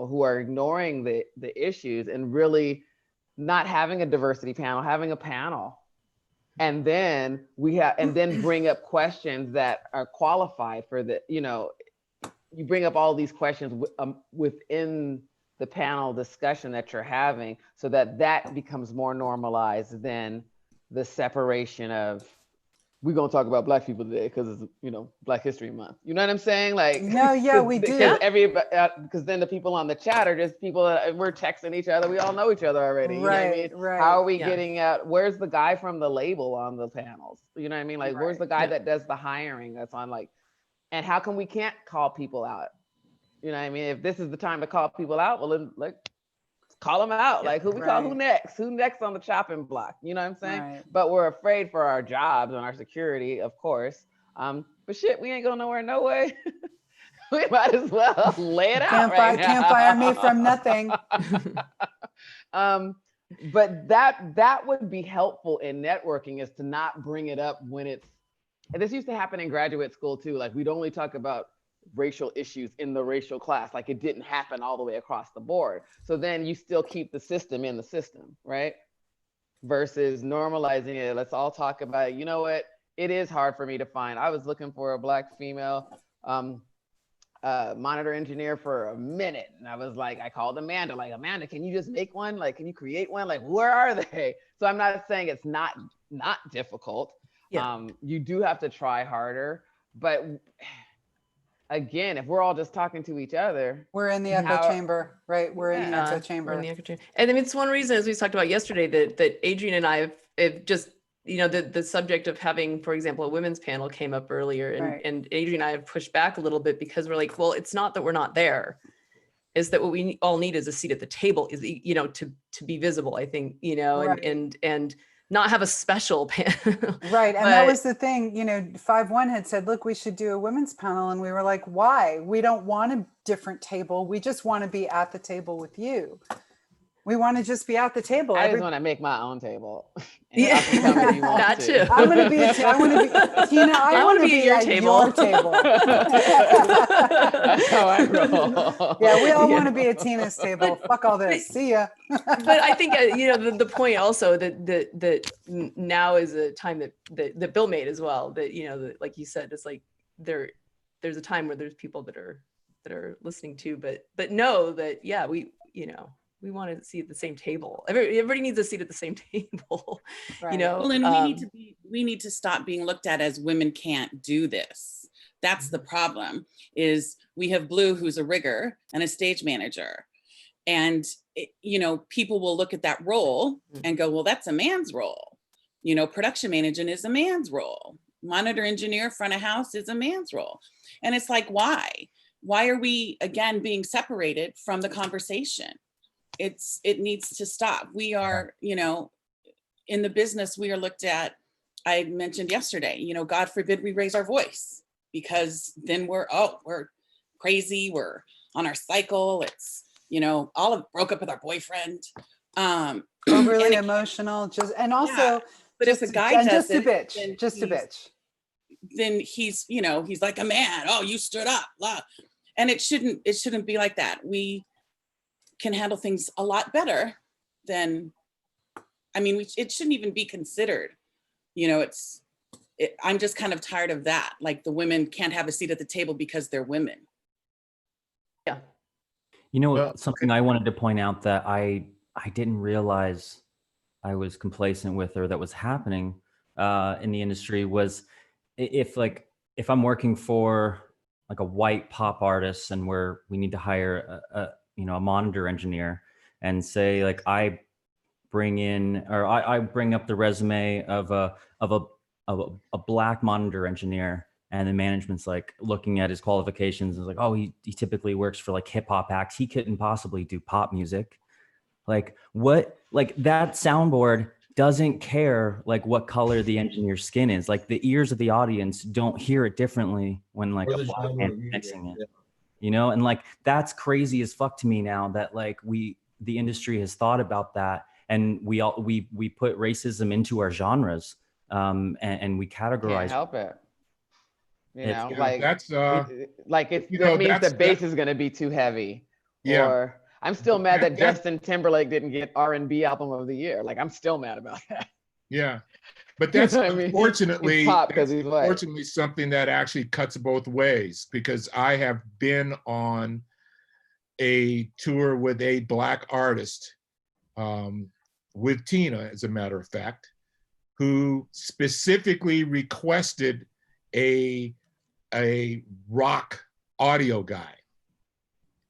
S5: who are ignoring the issues and really not having a diversity panel, having a panel. And then bring up questions that are qualified for the, you bring up all these questions within the panel discussion that you're having, so that becomes more normalized than the separation of, we're going to talk about Black people today because it's, Black History Month. You know what I'm saying? Like,
S15: no, yeah, we do.
S5: Because then the people on the chat are just people that we're texting each other. We all know each other already. You know what I mean?
S15: Right.
S5: How are we getting out? Where's the guy from the label on the panels? You know what I mean? Like, where's the guy that does the hiring that's on, like, and how come we can't call people out? You know what I mean? If this is the time to call people out, well, then, like, call them out. Like, who call who next? Who next on the chopping block? You know what I'm saying?
S15: Right.
S5: But we're afraid for our jobs and our security, of course. But shit, we ain't going nowhere, no way. We might as well lay it out right now.
S15: Can't fire me from nothing.
S5: But that would be helpful in networking, is to not bring it up when it's, and this used to happen in graduate school too. Like, we'd only talk about racial issues in the racial class. Like, it didn't happen all the way across the board. So then you still keep the system in the system, right? Versus normalizing it. Let's all talk about it. You know what? It is hard for me to find. I was looking for a Black female monitor engineer for a minute. And I was like, I called Amanda, like, Amanda, can you just make one? Like, can you create one? Like, where are they? So I'm not saying it's not difficult.
S1: Yeah.
S5: You do have to try harder, but again, if we're all just talking to each other,
S15: we're in the echo chamber, right? We're in the echo chamber.
S1: We're in the echo chamber. And I mean, it's one reason, as we talked about yesterday, that Adrian and I have just, the subject of having, for example, a women's panel came up earlier, and Adrian and I have pushed back a little bit, because we're like, well, it's not that we're not there. It's that what we all need is a seat at the table, is, to be visible, I think, and not have a special panel.
S15: Right. And that was the thing, 5-1 had said, look, we should do a women's panel. And we were like, why? We don't want a different table. We just want to be at the table with you. We want to just be at the table.
S5: I just want to make my own table.
S1: Yeah,
S5: Y'all can tell me if you want
S1: that
S5: to.
S1: too.
S15: I'm going to be, I want to be, Tina, I want to be
S1: your
S15: at
S1: table.
S15: your table.
S5: That's how I roll.
S15: Yeah, we all
S1: Yeah.
S15: want to be at Tina's table. Fuck all this. See ya.
S1: But I think the point also that now is a time that Bill made as well, that that, like you said, it's like there's a time where there's people that are listening to, but know that we want to see at the same table. Everybody needs a seat at the same table.
S5: Right.
S11: Well, and we need to stop being looked at as women can't do this. That's the problem. Is we have Blue, who's a rigger and a stage manager, and people will look at that role and go, well, that's a man's role. Production management is a man's role. Monitor engineer, front of house is a man's role. And it's like, why? Why are we again being separated from the conversation? It needs to stop. We are, in the business, we are looked at, I mentioned yesterday, God forbid we raise our voice, because then we're crazy. We're on our cycle. It's, Olive broke up with our boyfriend.
S15: Overly emotional,
S11: but if a guy does
S15: just a bitch,
S11: then he's like a man. Oh, you stood up, blah. And it shouldn't be like that. We can handle things a lot better than, it shouldn't even be considered. I'm just kind of tired of that. Like, the women can't have a seat at the table because they're women.
S1: Yeah.
S6: Something I wanted to point out that I didn't realize I was complacent with, or that was happening in the industry, was if I'm working for like a white pop artist and we need to hire a monitor engineer, and say like I bring up the resume of a black monitor engineer, and the management's like looking at his qualifications and is like, oh, he typically works for like hip hop acts. He couldn't possibly do pop music. Like, what? Like, that soundboard doesn't care like what color the engineer's skin is. Like, the ears of the audience don't hear it differently when like a black man mixing it. And like, that's crazy as fuck to me now that like the industry has thought about that, and we put racism into our genres, and we categorize.
S5: Can't help it.
S9: That's
S5: that means the bass is going to be too heavy.
S9: Yeah.
S5: Or I'm still mad that Justin Timberlake didn't get R&B album of the year. Like, I'm still mad about that.
S9: Yeah. But that's unfortunately,
S5: unfortunately
S9: something that actually cuts both ways, because I have been on a tour with a black artist, with Tina, as a matter of fact, who specifically requested a rock audio guy.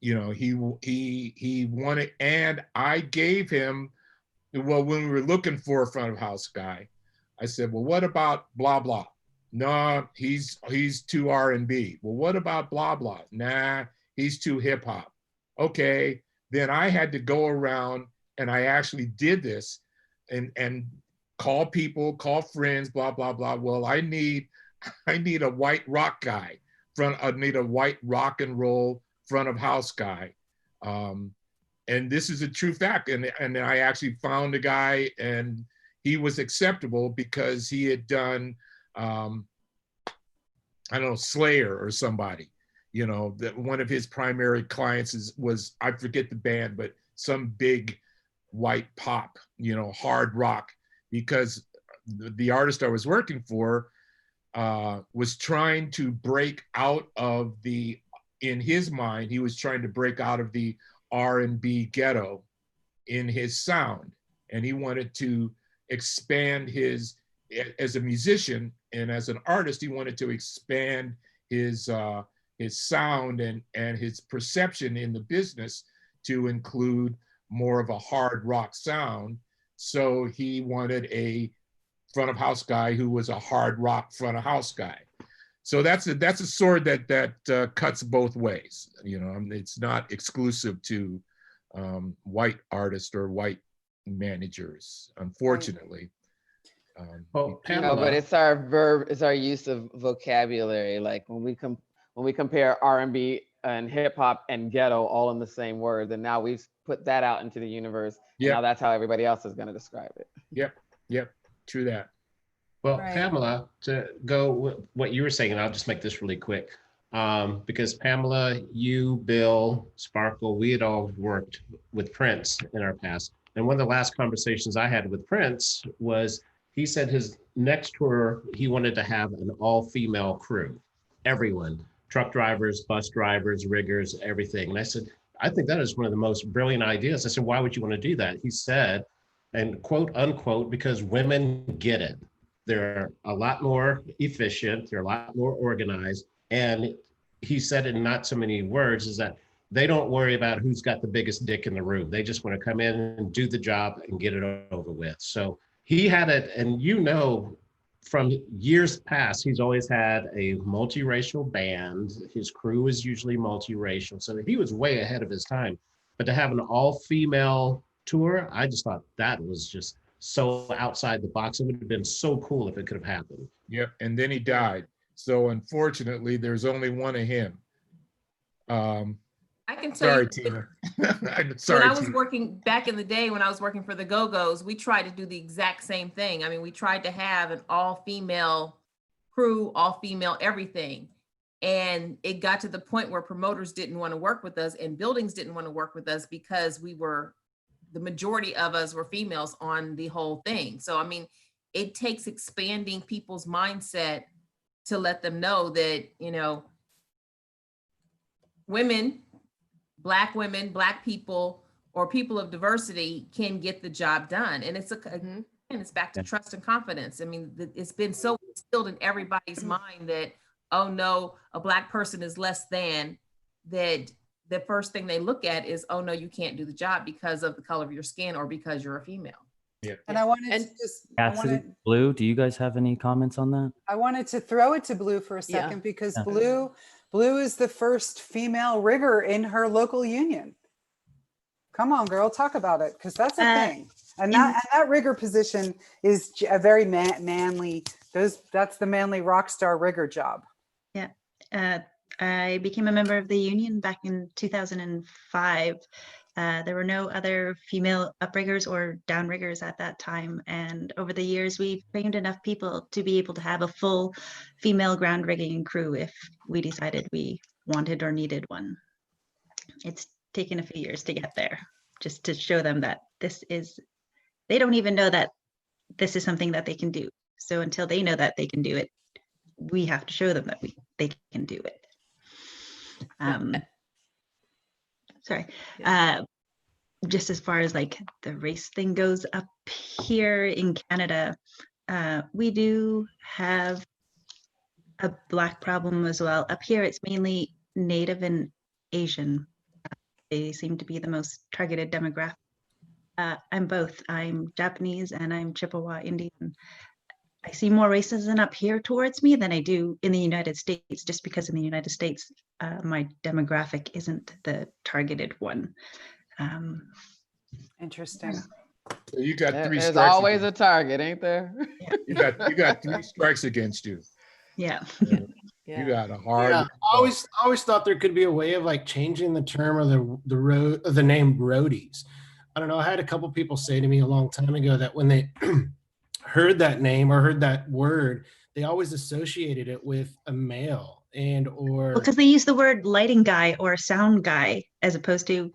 S9: He wanted, and I gave him, when we were looking for a front of house guy, I said, well, what about blah, blah? No, he's too R&B. Well, what about blah, blah? Nah, he's too hip hop. Okay, then I had to go around, and I actually did this and call people, call friends, blah, blah, blah. Well, I need a white rock guy. I need a white rock and roll front of house guy. And this is a true fact. And I actually found a guy, and he was acceptable because he had done, Slayer or somebody, that one of his primary clients was, I forget the band, but some big white pop, hard rock, because the artist I was working for was trying to break out of in his mind, he was trying to break out of the R&B ghetto in his sound. And he wanted to expand as a musician and as an artist, he wanted to expand his sound and his perception in the business to include more of a hard rock sound. So he wanted a front of house guy who was a hard rock front of house guy. So that's a sword that cuts both ways. It's not exclusive to white artists or white managers, unfortunately.
S5: But it's our use of vocabulary. Like, when we compare R&B and hip hop and ghetto all in the same word, and now we've put that out into the universe. And
S9: Yep.
S5: now that's how everybody else is going to describe it.
S9: Yep. True that.
S4: Well,
S15: Right.
S4: Pamela, to go with what you were saying, and I'll just make this really quick. Because Pamela, you, Bill, Sparkle, we had all worked with Prince in our past. And one of the last conversations I had with Prince was he said his next tour, he wanted to have an all-female crew, everyone, truck drivers, bus drivers, riggers, everything. And I said, I think that is one of the most brilliant ideas. I said, why would you want to do that? He said, and quote unquote, because women get it. They're a lot more efficient, they're a lot more organized. And he said it in not so many words, is that they don't worry about who's got the biggest dick in the room. They just want to come in and do the job and get it over with. So he had it, and you know, from years past, he's always had a multiracial band. His crew is usually multiracial. So he was way ahead of his time. But to have an all-female tour, I just thought that was just so outside the box. It would have been so cool if it could have happened.
S9: Yep. And then he died. So unfortunately, there's only one of him.
S8: I can tell
S9: Sorry,
S8: you,
S9: Tina. I'm sorry,
S8: when I was
S9: Tina.
S8: working back in the day, when I was working for the Go-Go's, we tried to do the exact same thing. I mean, we tried to have an all-female crew, all-female everything. And it got to the point where promoters didn't want to work with us and buildings didn't want to work with us because the majority of us were females on the whole thing. So, I mean, it takes expanding people's mindset to let them know that, you know, women, Black people, or people of diversity can get the job done. And it's back to trust and confidence. I mean, it's been so instilled in everybody's mind that, oh no, a Black person is less than, that the first thing they look at is, oh no, you can't do the job because of the color of your skin or because you're a female.
S9: Yeah.
S15: And I wanted to just,
S6: Cassidy, Blue, do you guys have any comments on that?
S15: I wanted to throw it to Blue for a second because Blue is the first female rigger in her local union. Come on, girl, talk about it, because that's a thing. And that rigger position is a very manly. That's the manly rock star rigger job.
S10: Yeah. I became a member of the union back in 2005. There were no other female upriggers or downriggers at that time. And over the years, we've trained enough people to be able to have a full female ground rigging crew if we decided we wanted or needed one. It's taken a few years to get there, just to show them that they don't even know that this is something that they can do. So until they know that they can do it, we have to show them that they can do it. Just as far as like the race thing goes, up here in Canada, we do have a Black problem as well. Up here, it's mainly Native and Asian. They seem to be the most targeted demographic. I'm both. I'm Japanese and I'm Chippewa Indian. I see more racism up here towards me than I do in the United States, just because in the United States, my demographic isn't the targeted one.
S15: Interesting.
S9: So you got three
S5: There's
S9: strikes.
S5: always a target, ain't there?
S9: You got 3 strikes against you.
S10: Yeah.
S9: You got a hard.
S13: Yeah, I always thought there could be a way of like changing the term of the name Roadies. I don't know. I had a couple people say to me a long time ago that when they heard that name or heard that word, they always associated it with a male or
S10: because they use the word lighting guy or sound guy as opposed to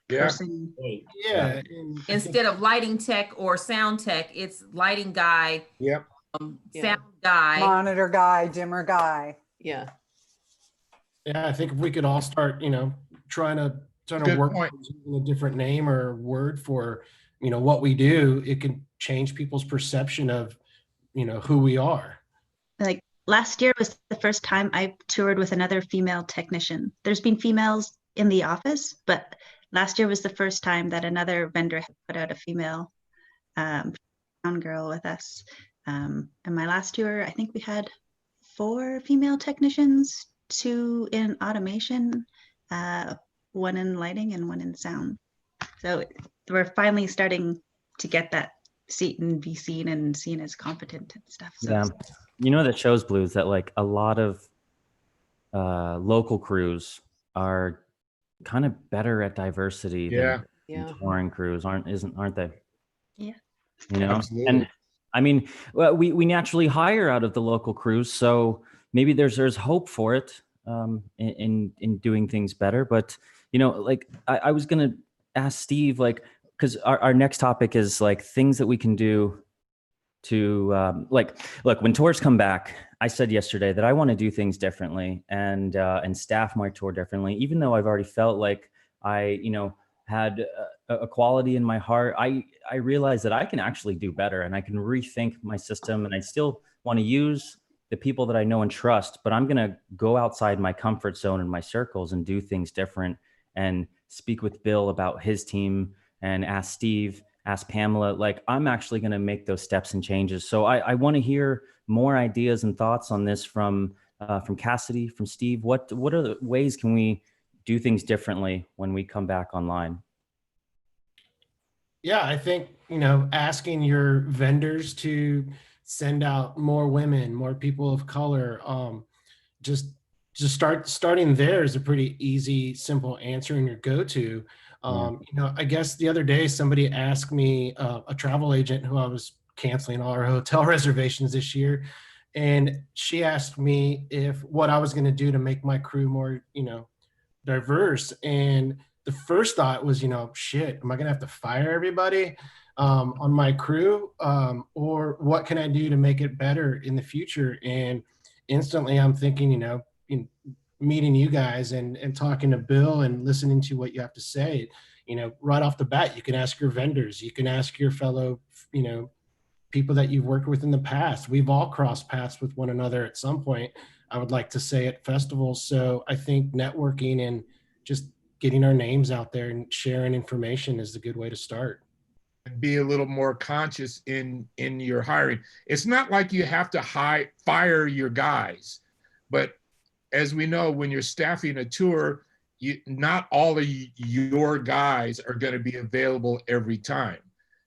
S10: person.
S13: Yeah.
S8: Instead of lighting tech or sound tech, it's lighting guy.
S9: Yep.
S8: Sound guy.
S15: Monitor guy, dimmer guy.
S1: Yeah.
S13: Yeah, I think if we could all start, trying to work on a different name or word for, what we do, it can change people's perception of, who we are.
S10: Like last year was the first time I toured with another female technician. There's been females in the office, but last year was the first time that another vendor had put out a female sound girl with us. And my last tour, I think we had 4 female technicians, 2 in automation, 1 in lighting and 1 in sound. So we're finally starting to get that seat and be seen and seen as competent and stuff. So
S6: Yeah. That shows, Blue, is that like a lot of local crews are kind of better at diversity
S1: Yeah.
S6: touring crews, aren't they?
S10: Yeah.
S6: You know,
S9: Absolutely.
S6: and I mean, well, we naturally hire out of the local crews, so maybe there's hope for it in doing things better. But you know, like I was gonna ask Steve, like, because our next topic is like things that we can do to like, look, when tours come back, I said yesterday that I want to do things differently and staff my tour differently, even though I've already felt like I, you know, had a quality in my heart. I realized that I can actually do better and I can rethink my system, and I still want to use the people that I know and trust, but I'm going to go outside my comfort zone and my circles and do things different and speak with Bill about his team and ask Steve, ask Pamela. Like, I'm actually going to make those steps and changes. So I want to hear more ideas and thoughts on this from Cassidy, from Steve. What are the ways can we do things differently when we come back online?
S13: Yeah, I think, you know, asking your vendors to send out more women, more people of color, just starting there is a pretty easy, simple answer in your go-to. You know, I guess the other day somebody asked me, a travel agent who I was canceling all our hotel reservations this year, and she asked me if what I was going to do to make my crew more, you know, diverse. And the first thought was, you know, shit, am I gonna have to fire everybody on my crew, or what can I do to make it better in the future? And instantly I'm thinking, you know, in meeting you guys and talking to Bill and listening to what you have to say, you know, right off the bat, you can ask your vendors, you can ask your fellow, you know, people that you've worked with in the past. We've all crossed paths with one another at some point, I would like to say, at festivals. So I think networking and just getting our names out there and sharing information is a good way to start.
S9: And be a little more conscious in your hiring. It's not like you have to fire your guys, but as we know, when you're staffing a tour, not all of your guys are going to be available every time.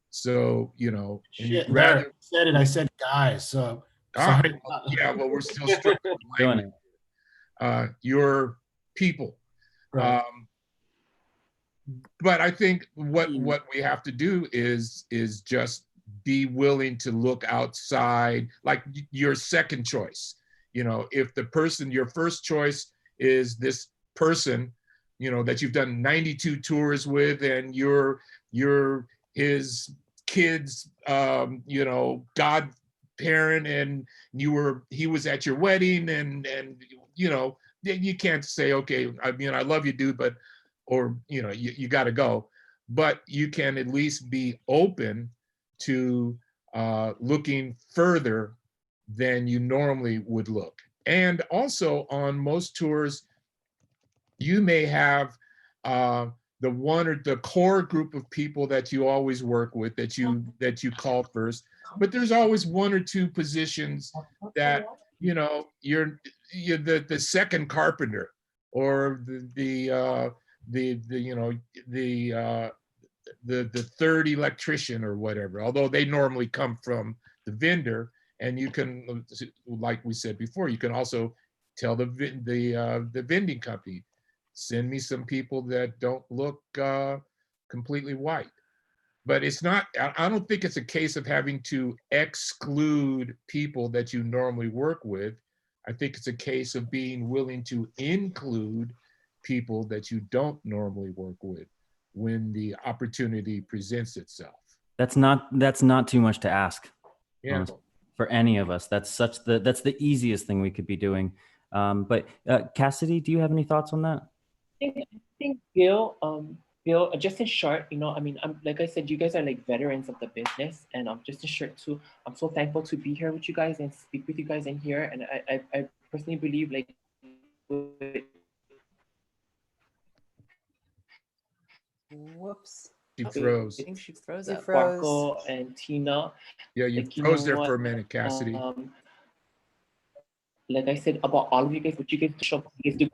S9: So, you know,
S13: Shit, I said it. I said guys. So sorry.
S9: Yeah, well, we're still struggling. Your people.
S13: Right.
S9: But I think what we have to do is just be willing to look outside, like your second choice. You know, if the person, your first choice is this person, you know, that you've done 92 tours with, and you're his kids, you know, godparent, and he was at your wedding, and you know, you can't say, okay, I mean, I love you, dude, but, or, you know, you got to go. But you can at least be open to looking further than you normally would look. And also on most tours, you may have the one or the core group of people that you always work with, that you call first, but there's always one or two positions that, you know, you're the second carpenter, or the you know, the third electrician or whatever, although they normally come from the vendor. And you can, like we said before, you can also tell the vending company, send me some people that don't look completely white. But it's not, I don't think it's a case of having to exclude people that you normally work with. I think it's a case of being willing to include people that you don't normally work with when the opportunity presents itself.
S6: That's not too much to ask.
S9: Yeah.
S6: Honestly, for any of us. That's the easiest thing we could be doing. But Cassidy, do you have any thoughts on that?
S7: I think Bill, just in short, you know, I mean, like I said, you guys are like veterans of the business, and just in short too, I'm so thankful to be here with you guys and speak with you guys in here. And I personally believe, like,
S15: Whoops.
S9: She froze.
S1: I think she froze up.
S7: Sparkle and Tina.
S9: Yeah, you
S7: like,
S9: froze there
S7: what?
S9: for a minute, Cassidy.
S7: Like I said about all of you guys, what you guys show, you guys do,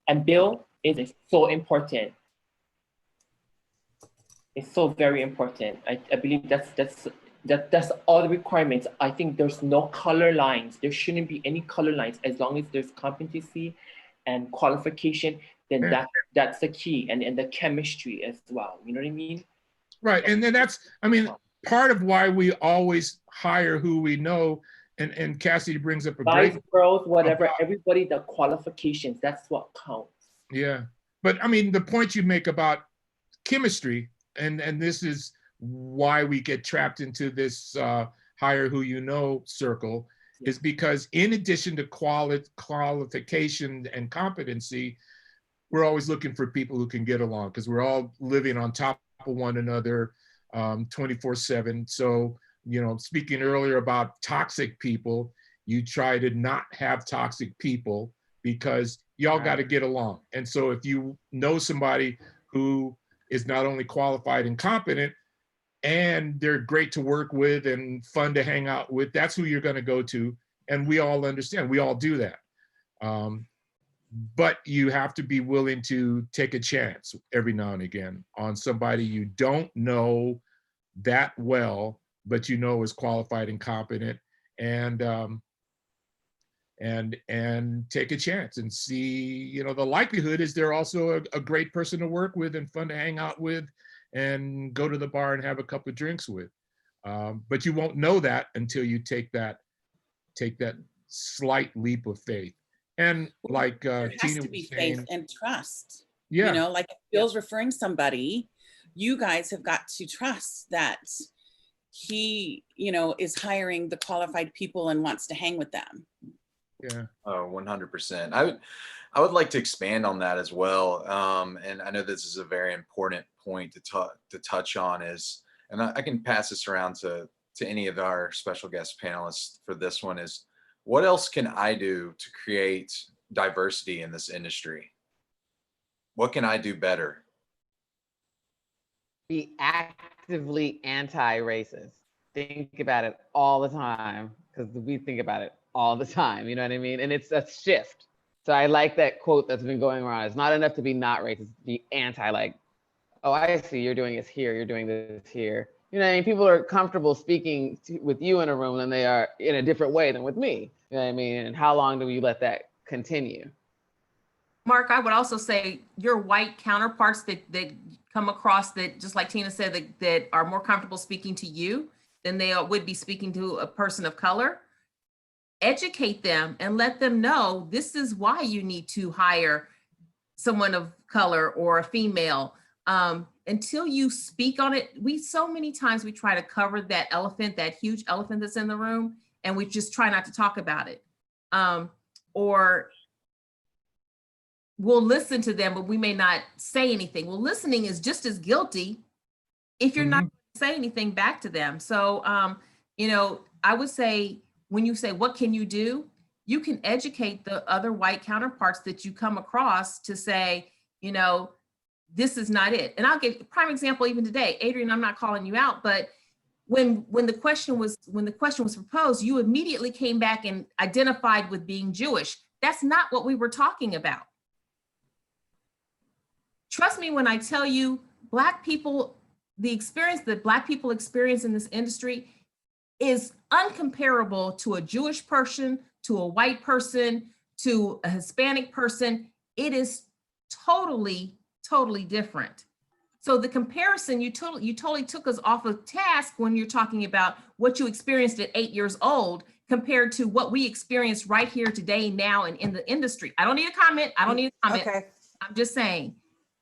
S7: and Bill is so important. It's so very important. I believe that's all the requirements. I think there's no color lines. There shouldn't be any color lines as long as there's competency and qualification. then
S9: Yeah.
S7: that's the key, and the chemistry as well. You know what I mean?
S9: Right. And then that's, I mean, part of why we always hire who we know. And Cassidy brings up a
S7: Guys,
S9: great,
S7: girls, whatever, everybody, the qualifications, that's what counts.
S9: yeah. But I mean, the point you make about chemistry, and this is why we get trapped into this hire who you know circle, is because in addition to qualification and competency, we're always looking for people who can get along, because we're all living on top of one another 24/7. So, you know, speaking earlier about toxic people, you try to not have toxic people because y'all got to get along. And so if you know somebody who is not only qualified and competent, and they're great to work with and fun to hang out with, that's who you're going to go to. And we all understand, we all do that. But you have to be willing to take a chance every now and again on somebody you don't know that well, but you know is qualified and competent, and take a chance and see, you know, the likelihood is they're also a great person to work with and fun to hang out with and go to the bar and have a couple of drinks with. But you won't know that until you take that slight leap of faith. And like
S11: there has
S9: Tina
S11: to be
S9: was saying,
S11: faith and trust.
S9: Yeah.
S11: You know, like if Bill's referring somebody, you guys have got to trust that he, you know, is hiring the qualified people and wants to hang with them.
S9: Yeah.
S3: Oh, 100%. I would like to expand on that as well. And I know this is a very important point to touch on is, and I can pass this around to any of our special guest panelists for this one, is what else can I do to create diversity in this industry? What can I do better?
S5: Be actively anti-racist. Think about it all the time, because we think about it all the time, you know what I mean? And it's a shift. So I like that quote that's been going around. It's not enough to be not racist, be anti, like, oh, I see, you're doing this here, you're doing this here. You know what I mean? People are comfortable speaking with you in a room than they are in a different way than with me. You know what I mean? And how long do we let that continue?
S8: Mark, I would also say your white counterparts that come across that, just like Tina said, that are more comfortable speaking to you than they would be speaking to a person of color. Educate them and let them know this is why you need to hire someone of color or a female. Until you speak on it, so many times we try to cover that elephant, that huge elephant that's in the room, and we just try not to talk about it. Or we'll listen to them, but we may not say anything. Well, listening is just as guilty if you're not going to say anything back to them. So, you know, I would say, when you say, what can you do? You can educate the other white counterparts that you come across to say, you know, this is not it. And I'll give a prime example even today. Adrian, I'm not calling you out, but when the question was proposed, you immediately came back and identified with being Jewish. That's not what we were talking about. Trust me when I tell you, Black people, the experience that Black people experience in this industry is uncomparable to a Jewish person, to a white person, to a Hispanic person. It is totally different. So the comparison, you totally took us off of task when you're talking about what you experienced at 8 years old compared to what we experience right here today, now, and in the industry. I don't need a comment.
S15: Okay.
S8: I'm just saying.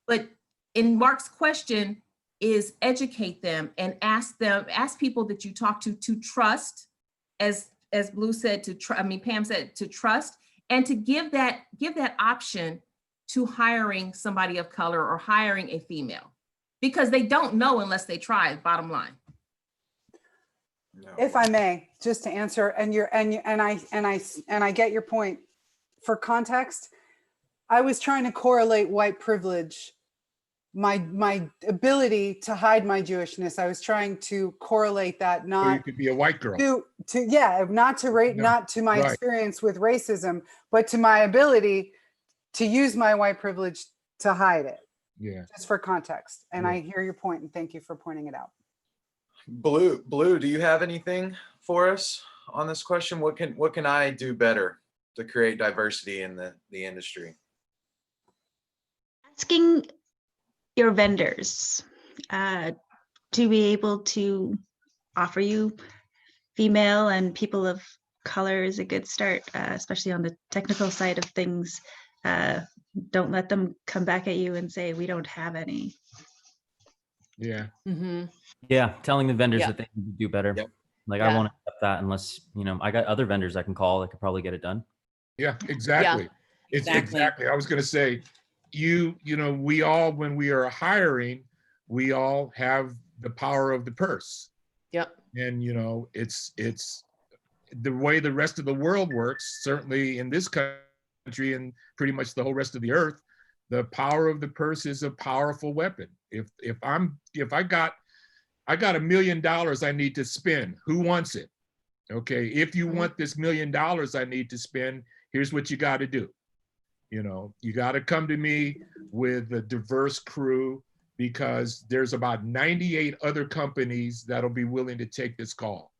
S8: But in Mark's question is educate them and ask people that you talk to trust, as Blue said, Pam said, to trust, and to give that option to hiring somebody of color or hiring a female, because they don't know unless they try, bottom line.
S3: No.
S15: If I may, just to answer, and I get your point. For context, I was trying to correlate white privilege, my ability to hide my Jewishness. I was trying to correlate that, not
S9: so you could be a white girl.
S15: Not to my experience with racism, but to my ability to use my white privilege to hide it.
S9: Yeah.
S15: Just for context. And I hear your point, and thank you for pointing it out.
S3: Blue, do you have anything for us on this question? What can I do better to create diversity in the industry?
S10: asking your vendors to be able to offer you female and people of color is a good start, especially on the technical side of things. Don't let them come back at you and say, we don't have any.
S9: Yeah.
S6: Yeah, telling the vendors
S1: Yeah.
S6: that they need to do better.
S3: Yep.
S6: Like
S1: Yeah.
S6: I won't accept that unless, I got other vendors I can call that could probably get it done.
S9: Yeah, exactly. It's exactly. I was going to say, we all, when we are hiring, we all have the power of the purse.
S1: Yep.
S9: And, it's the way the rest of the world works, certainly in this country and pretty much the whole rest of the earth, the power of the purse is a powerful weapon. If I got $1 million I need to spend, who wants it? Okay, if you want this $1 million I need to spend, here's what you got to do. You got to come to me with a diverse crew, because there's about 98 other companies that'll be willing to take this call.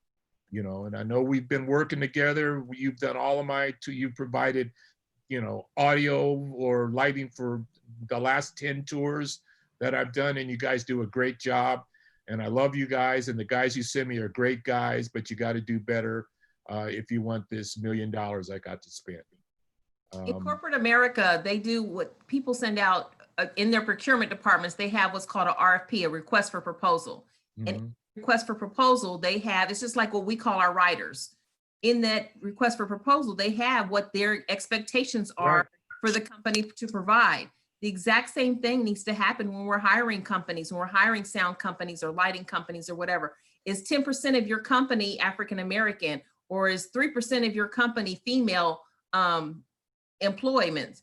S9: And I know we've been working together. You've done all of you've provided, audio or lighting for the last 10 tours that I've done, and you guys do a great job. And I love you guys, and the guys you send me are great guys, but you got to do better if you want this $1 million I got to spend.
S8: In corporate America, they do what people send out in their procurement departments. They have what's called an RFP, a request for proposal. And request for proposal, it's just like what we call our writers. In that request for proposal, they have what their expectations are for the company to provide. The exact same thing needs to happen when we're hiring companies, when we're hiring sound companies or lighting companies or whatever. Is 10% of your company African American, or is 3% of your company female employment?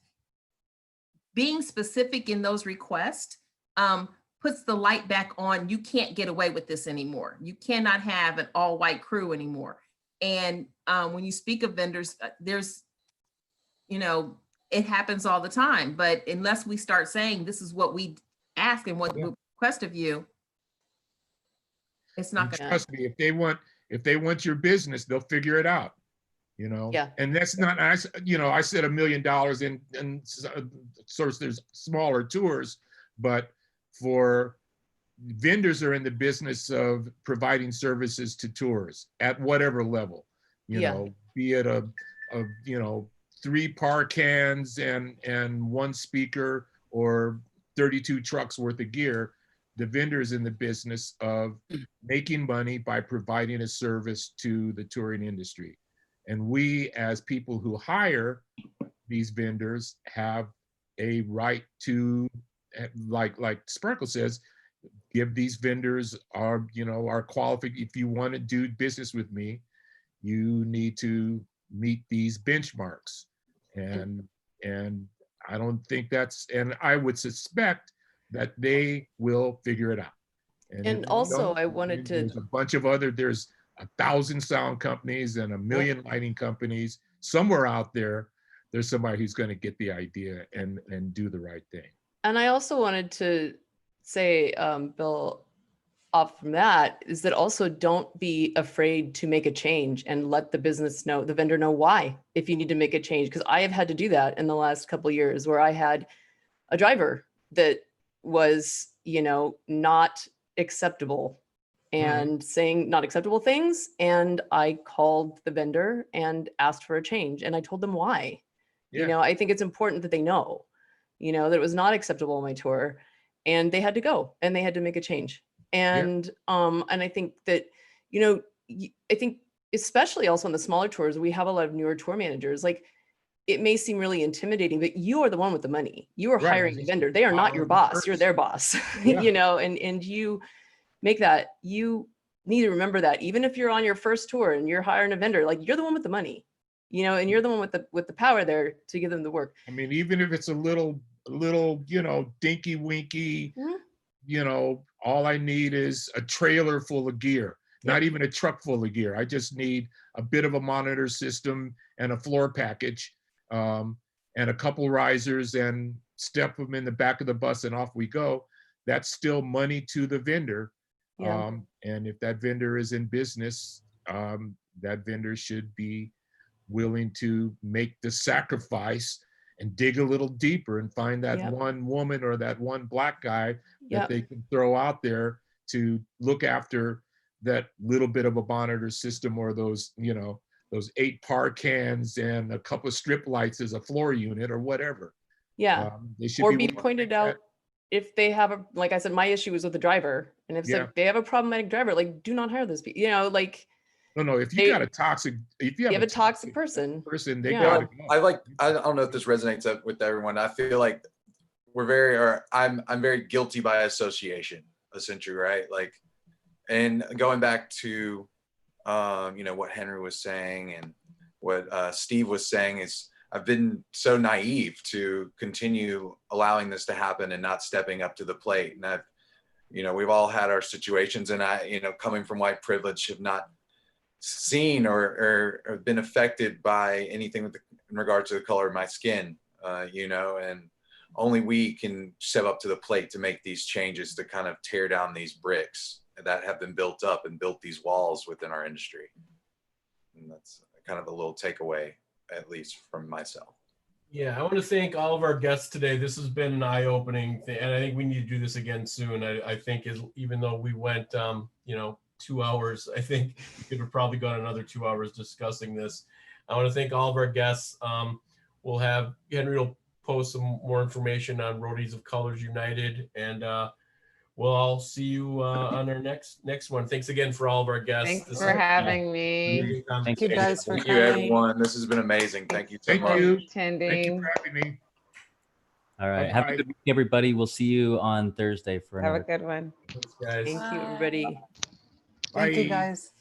S8: Being specific in those requests puts the light back on. You can't get away with this anymore. You cannot have an all-white crew anymore. And when you speak of vendors, there's, it happens all the time. But unless we start saying this is what we ask and what we request of you, it's not going to.
S9: Trust me, if they want your business, they'll figure it out.
S1: Yeah.
S9: And that's not, I said $1 million in source, there's smaller tours, but for vendors are in the business of providing services to tours at whatever level, be it a 3 par cans and 1 speaker or 32 trucks worth of gear. The vendor's in the business of making money by providing a service to the touring industry. And we, as people who hire these vendors, have a right to, like Sparkle says, give these vendors our qualification. If you want to do business with me, you need to meet these benchmarks. And I don't think and I would suspect that they will figure it out.
S1: And also I wanted to,
S9: there's a bunch of there's 1,000 sound companies and 1 million lighting companies. Somewhere out there's somebody who's going to get the idea and do the right thing.
S1: and I also wanted to say, Bill, off from that, is that also don't be afraid to make a change and let the vendor know why, if you need to make a change. Because I have had to do that in the last couple of years, where I had a driver that was, not acceptable and saying not acceptable things. And I called the vendor and asked for a change, and I told them why. I think it's important that they know, that it was not acceptable on my tour, and they had to go and they had to make a change. And I think that, I think especially also on the smaller tours, we have a lot of newer tour managers. Like, it may seem really intimidating, but you are the one with the money. You are hiring the vendor. They are not your boss. You're their boss, and you make that, you need to remember that even if you're on your first tour and you're hiring a vendor, like, you're the one with the money, and you're the one with the power there to give them the work.
S9: I mean, even if it's a little, dinky winky, all I need is a trailer full of gear, not even a truck full of gear. I just need a bit of a monitor system and a floor package, and a couple risers, and step them in the back of the bus and off we go. That's still money to the vendor. And if that vendor is in business, that vendor should be willing to make the sacrifice and dig a little deeper and find that
S1: Yep.
S9: one woman or that one Black guy that
S1: Yep.
S9: they can throw out there to look after that little bit of a monitor system, or those, you know, those 8 par cans and a couple of strip lights as a floor unit or whatever.
S1: Yeah.
S9: They should
S1: Or
S9: be
S1: be
S9: willing to
S1: pointed
S9: make
S1: out
S9: that-
S1: if they have a, like I said, my issue was with the driver. And if
S9: Yeah.
S1: they have a problematic driver, like, do not hire those people, you know, like.
S9: No, if you
S1: They-
S9: got a toxic, if you have
S1: a toxic person,
S9: they
S1: Yeah.
S9: got
S3: I don't know if this resonates up with everyone. I feel like I'm very guilty by association, essentially, right? Like, and going back to, you know, what Henry was saying and what Steve was saying is, I've been so naive to continue allowing this to happen and not stepping up to the plate. And I've, you know, we've all had our situations, and I, you know, coming from white privilege, have not seen or been affected by anything in regard to the color of my skin, you know, and only we can step up to the plate to make these changes, to kind of tear down these bricks that have been built up and built these walls within our industry. And that's kind of a little takeaway, at least from myself.
S14: Yeah, I want to thank all of our guests today. This has been an eye-opening thing, and I think we need to do this again soon. I think even though we went, you know, 2 hours, I think we could have probably gone another 2 hours discussing this. I want to thank all of our guests. We'll have Henry will post some more information on Roadies of Colors United, and we'll all see you on our next one. Thanks again for all of our guests.
S5: Thanks for having me.
S15: Thank you guys for
S3: Thank you,
S15: coming.
S3: everyone. This has been amazing. Thank you so
S9: Thank
S3: much.
S9: you.
S5: Attending.
S9: Thank you for having me.
S6: All right.
S9: Bye-bye.
S6: Have a good week, everybody. We'll see you on Thursday for
S5: Have a
S6: another.
S5: good one.
S14: Thanks, guys.
S1: Thank you, everybody.
S15: Thank you
S9: Bye.
S15: guys.